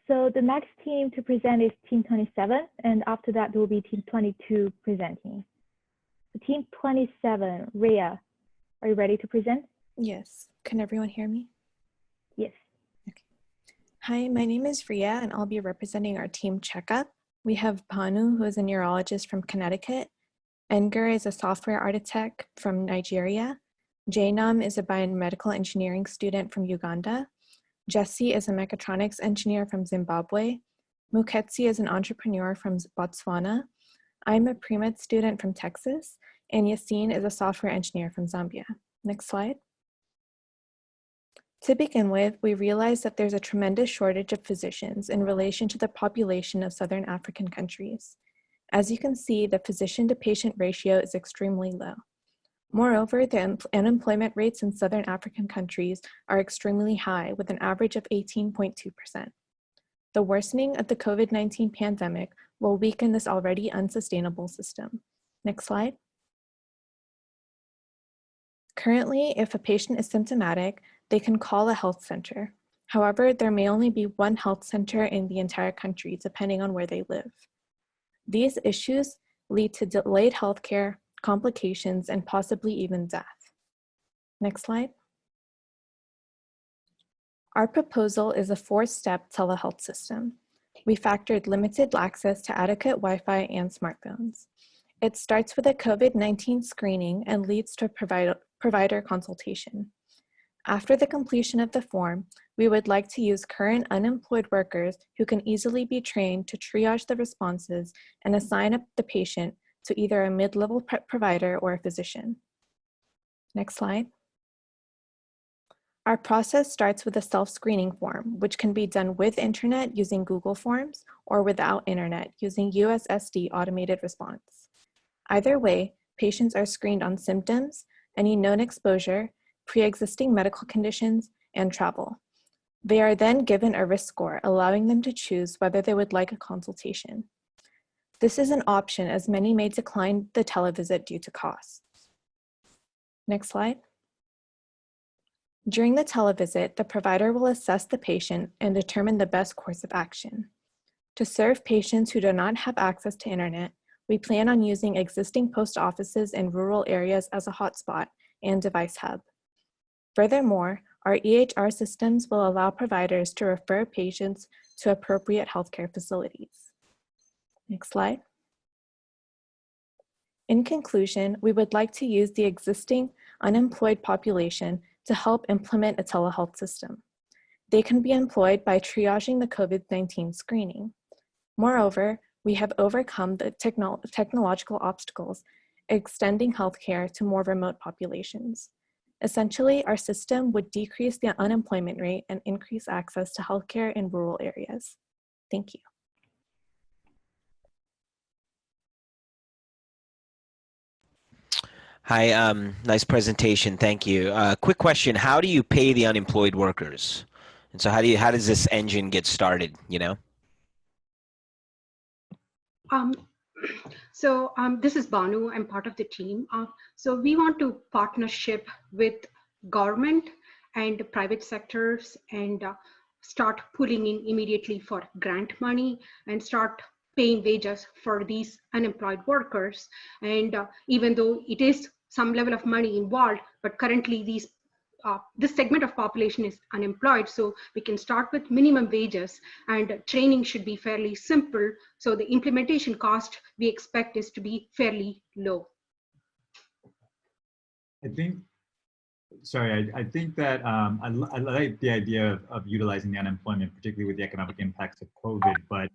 So the next team to present is team 27, and after that, there will be team 22 presenting. So team 27, Rhea, are you ready to present? Yes. Can everyone hear me? Yes. Okay. Hi, my name is Rhea, and I'll be representing our team Checkup. We have Banu, who is a neurologist from Connecticut. Edgar is a software architect from Nigeria. Jainam is a biomedical engineering student from Uganda. Jesse is a mechatronics engineer from Zimbabwe. Muketsi is an entrepreneur from Botswana. I'm a pre-med student from Texas, and Yassine is a software engineer from Zambia. Next slide. To begin with, we realize that there's a tremendous shortage of physicians in relation to the population of Southern African countries. As you can see, the physician-to-patient ratio is extremely low. Moreover, the unemployment rates in Southern African countries are extremely high, with an average of 18.2%. The worsening of the COVID-19 pandemic will weaken this already unsustainable system. Next slide. Currently, if a patient is symptomatic, they can call a health center. However, there may only be one health center in the entire country, depending on where they live. These issues lead to delayed healthcare, complications, and possibly even death. Next slide. Our proposal is a 4-step telehealth system. We factored limited access to adequate Wi-Fi and smartphones. It starts with a COVID-19 screening and leads to provider consultation. After the completion of the form, we would like to use current unemployed workers who can easily be trained to triage the responses and assign up the patient to either a mid-level provider or a physician. Next slide. Our process starts with a self-screening form, which can be done with internet using Google Forms or without internet using USSD automated response. Either way, patients are screened on symptoms, any known exposure, pre-existing medical conditions, and travel. They are then given a risk score, allowing them to choose whether they would like a consultation. This is an option as many may decline the televisit due to costs. Next slide. During the televisit, the provider will assess the patient and determine the best course of action. To serve patients who do not have access to internet, we plan on using existing post offices in rural areas as a hotspot and device hub. Furthermore, our EHR systems will allow providers to refer patients to appropriate healthcare facilities. Next slide. In conclusion, we would like to use the existing unemployed population to help implement a telehealth system. They can be employed by triaging the COVID-19 screening. Moreover, we have overcome the technological obstacles, extending healthcare to more remote populations. Essentially, our system would decrease the unemployment rate and increase access to healthcare in rural areas. Thank you. Hi, nice presentation. Thank you. Quick question: how do you pay the unemployed workers? And so, how does this engine get started? You know. This is Banu. I'm part of the team. So we want to partnership with government and private sectors and start pulling in immediately for grant money and start paying wages for these unemployed workers. And even though it is some level of money involved, but currently this segment of population is unemployed, so we can start with minimum wages, and training should be fairly simple, so the implementation cost we expect is to be fairly low. I think that I like the idea of utilizing the unemployment, particularly with the economic impacts of COVID, but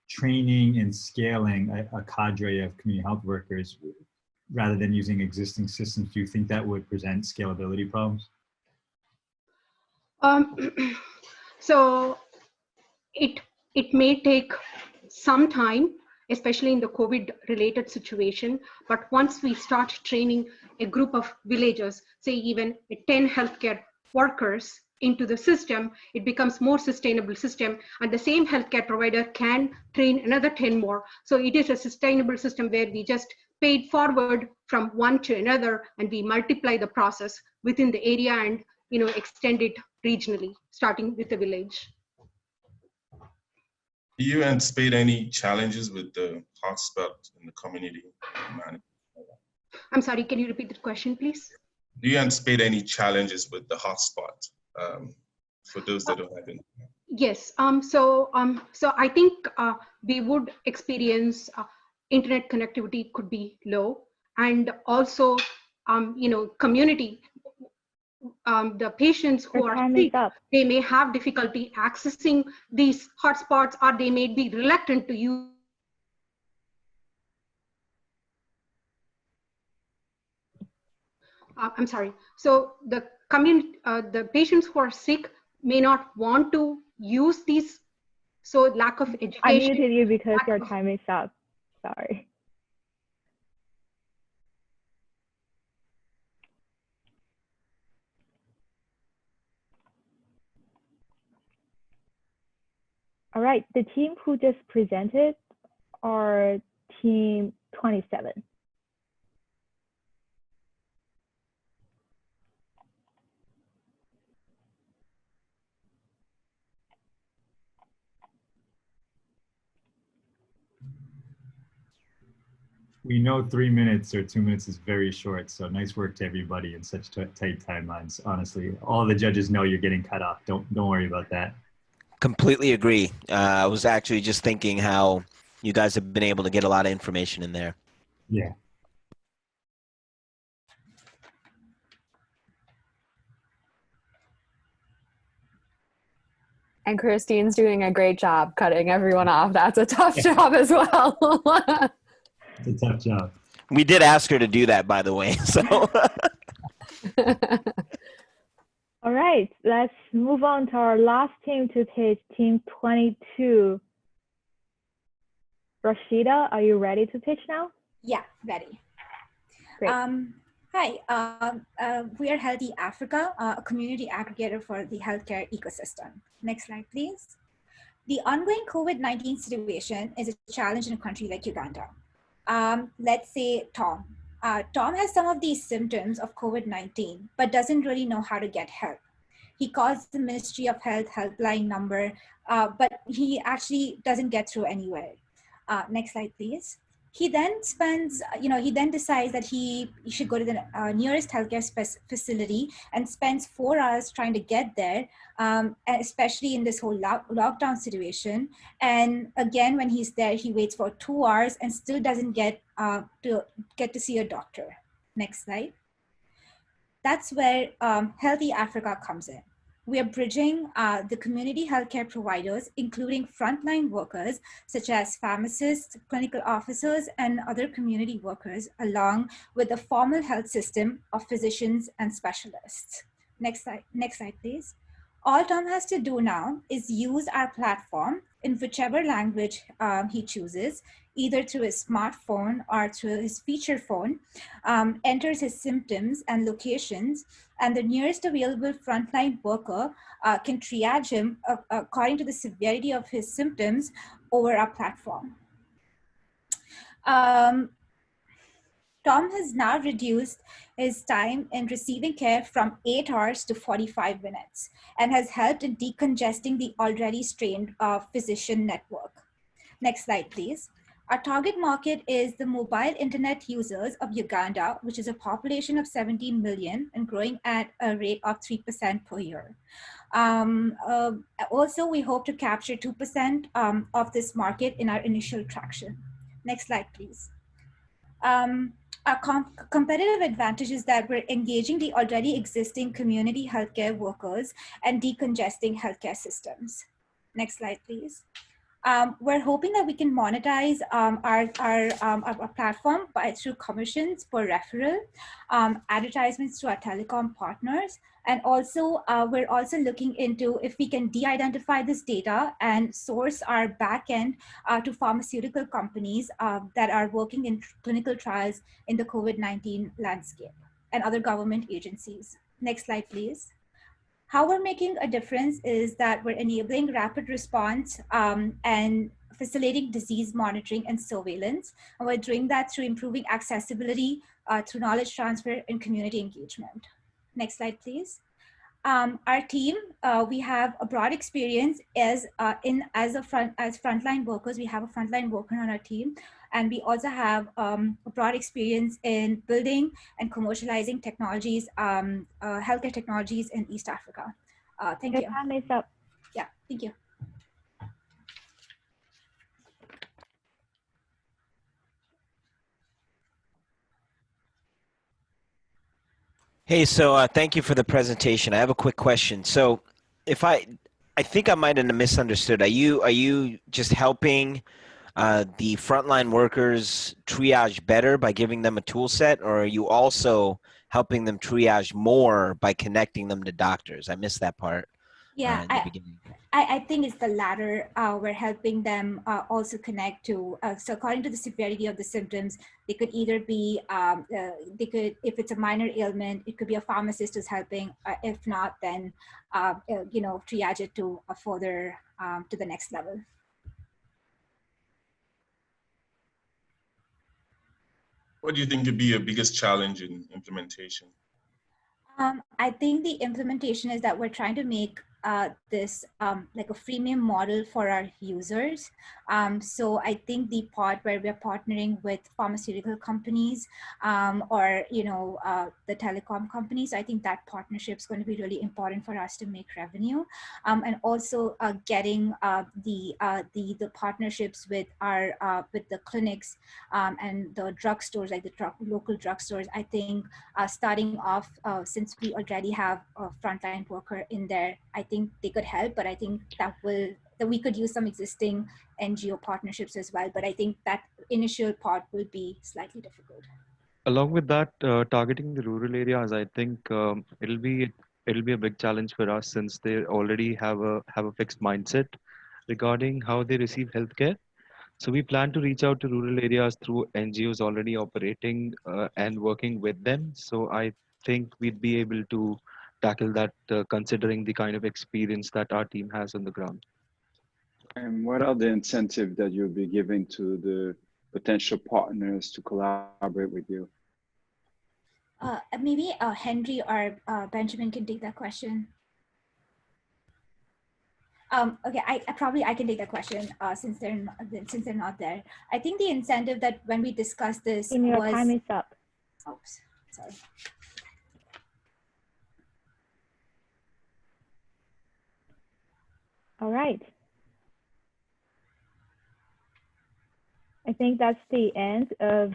training and scaling a cadre of community health workers rather than using existing systems, do you think that would present scalability problems? So it may take some time, especially in the COVID related situation. But once we start training a group of villagers, say even 10 healthcare workers into the system, it becomes more sustainable system, and the same healthcare provider can train another 10 more. So it is a sustainable system where we just paid forward from one to another, and we multiply the process within the area and extend it regionally, starting with the village. Do you anticipate any challenges with the hotspot in the community management? I'm sorry, can you repeat the question, please? Do you anticipate any challenges with the hotspot for those that don't have it? Yes. So I think we would experience internet connectivity could be low, and also community. The patients who are sick, they may have difficulty accessing these hotspots, or they may be reluctant to use. I'm sorry. So the patients who are sick may not want to use these. So lack of education. I muted you because your time is up. Sorry. All right, the team who just presented are team 27. We know 3 minutes or 2 minutes is very short, so nice work to everybody in such tight timelines. Honestly, all the judges know you're getting cut off. Don't worry about that. Completely agree. I was actually just thinking how you guys have been able to get a lot of information in there. Yeah. And Christine's doing a great job cutting everyone off. That's a tough job as well. It's a tough job. We did ask her to do that, by the way. So. All right, let's move on to our last team to pitch, team 22. Rashida, are you ready to pitch now? Yeah, ready. Great. Hi, we are Healthy Africa, a community aggregator for the healthcare ecosystem. Next slide, please. The ongoing COVID-19 situation is a challenge in a country like Uganda. Let's say Tom. Tom has some of these symptoms of COVID-19, but doesn't really know how to get help. He calls the Ministry of Health helpline number, but he actually doesn't get through anywhere. Next slide, please. He then decides that he should go to the nearest healthcare facility and spends 4 hours trying to get there, especially in this whole lockdown situation. And again, when he's there, he waits for 2 hours and still doesn't get to see a doctor. Next slide. That's where Healthy Africa comes in. We are bridging the community healthcare providers, including frontline workers, such as pharmacists, clinical officers, and other community workers, along with the formal health system of physicians and specialists. Next slide, please. All Tom has to do now is use our platform in whichever language he chooses, either through his smartphone or through his feature phone, enters his symptoms and locations, and the nearest available frontline worker can triage him according to the severity of his symptoms over our platform. Tom has now reduced his time in receiving care from 8 hours to 45 minutes and has helped in decongesting the already strained physician network. Next slide, please. Our target market is the mobile internet users of Uganda, which is a population of 17 million and growing at a rate of 3% per year. Also, we hope to capture 2% of this market in our initial traction. Next slide, please. Our competitive advantage is that we're engaging the already existing community healthcare workers and decongesting healthcare systems. Next slide, please. We're hoping that we can monetize our platform through commissions per referral, advertisements to our telecom partners, and also we're also looking into if we can de-identify this data and source our backend to pharmaceutical companies that are working in clinical trials in the COVID-19 landscape and other government agencies. Next slide, please. How we're making a difference is that we're enabling rapid response and facilitating disease monitoring and surveillance. And we're doing that through improving accessibility, through knowledge transfer and community engagement. Next slide, please. Our team, we have a broad experience as frontline workers. We have a frontline worker on our team, and we also have a broad experience in building and commercializing technologies, healthcare technologies in East Africa. Thank you. Time is up. Yeah, thank you. Hey, so thank you for the presentation. I have a quick question. So if I think I might have misunderstood. Are you just helping the frontline workers triage better by giving them a tool set, or are you also helping them triage more by connecting them to doctors? I missed that part. Yeah, I think it's the latter. We're helping them also connect to, so according to the severity of the symptoms, they could either be, if it's a minor ailment, it could be a pharmacist who's helping. If not, then, triage it to further, to the next level. What do you think would be your biggest challenge in implementation? I think the implementation is that we're trying to make this like a freemium model for our users. So I think the part where we're partnering with pharmaceutical companies or the telecom companies, I think that partnership is going to be really important for us to make revenue, and also getting the partnerships with our with the clinics and the drugstores, like the local drugstores. I think starting off, since we already have a frontline worker in there, I think they could help, but I think that we could use some existing NGO partnerships as well. But I think that initial part will be slightly difficult. Along with that, targeting the rural areas, I think it'll be a big challenge for us, since they already have a fixed mindset regarding how they receive healthcare. So we plan to reach out to rural areas through NGOs already operating and working with them. So I think we'd be able to tackle that, considering the kind of experience that our team has on the ground. And what are the incentives that you'll be giving to the potential partners to collaborate with you? Maybe Henry or Benjamin can take that question. Okay, I can take that question since they're not there. I think the incentive that when we discussed this was time is up. Oops, sorry. All right. I think that's the end of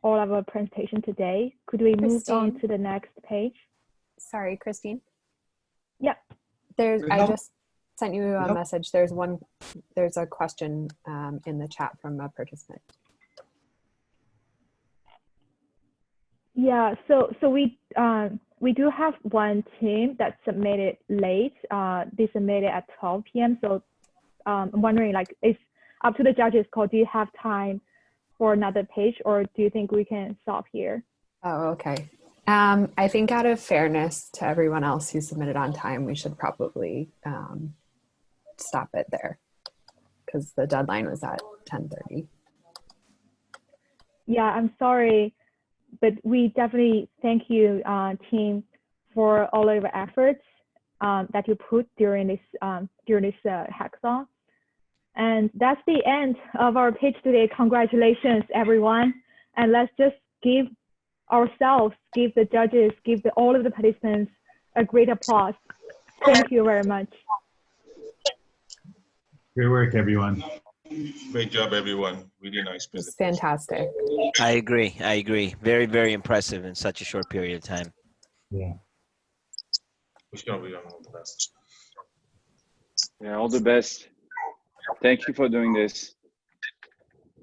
all of our presentation today. Could we move on to the next page? Sorry, Christine. Yeah. I just sent you a message. There's a question in the chat from a participant. Yeah, so we do have one team that submitted late. They submitted at 12 p.m. So I'm wondering, like, it's up to the judges' call. Do you have time for another page, or do you think we can stop here? Oh, okay. I think out of fairness to everyone else who submitted on time, we should probably stop it there, because the deadline was at 10:30. Yeah, I'm sorry, but we definitely thank you, team, for all of your efforts that you put during this hackathon. And that's the end of our pitch today. Congratulations, everyone. And let's just give ourselves, give the judges, give all of the participants a great applause. Thank you very much. Great work, everyone. Great job, everyone. Really nice presentation. It's fantastic. I agree. Very, very impressive in such a short period of time. Yeah. Wish you all the best. Yeah, all the best. Thank you for doing this.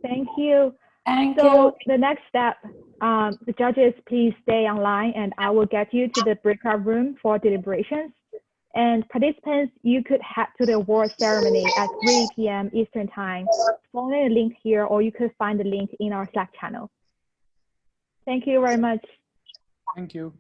Thank you. The next step, the judges, please stay online and I will get you to the breakout room for deliberations. And participants, you could head to the award ceremony at 3 p.m. Eastern Time, following the link here, or you could find the link in our Slack channel. Thank you very much. Thank you.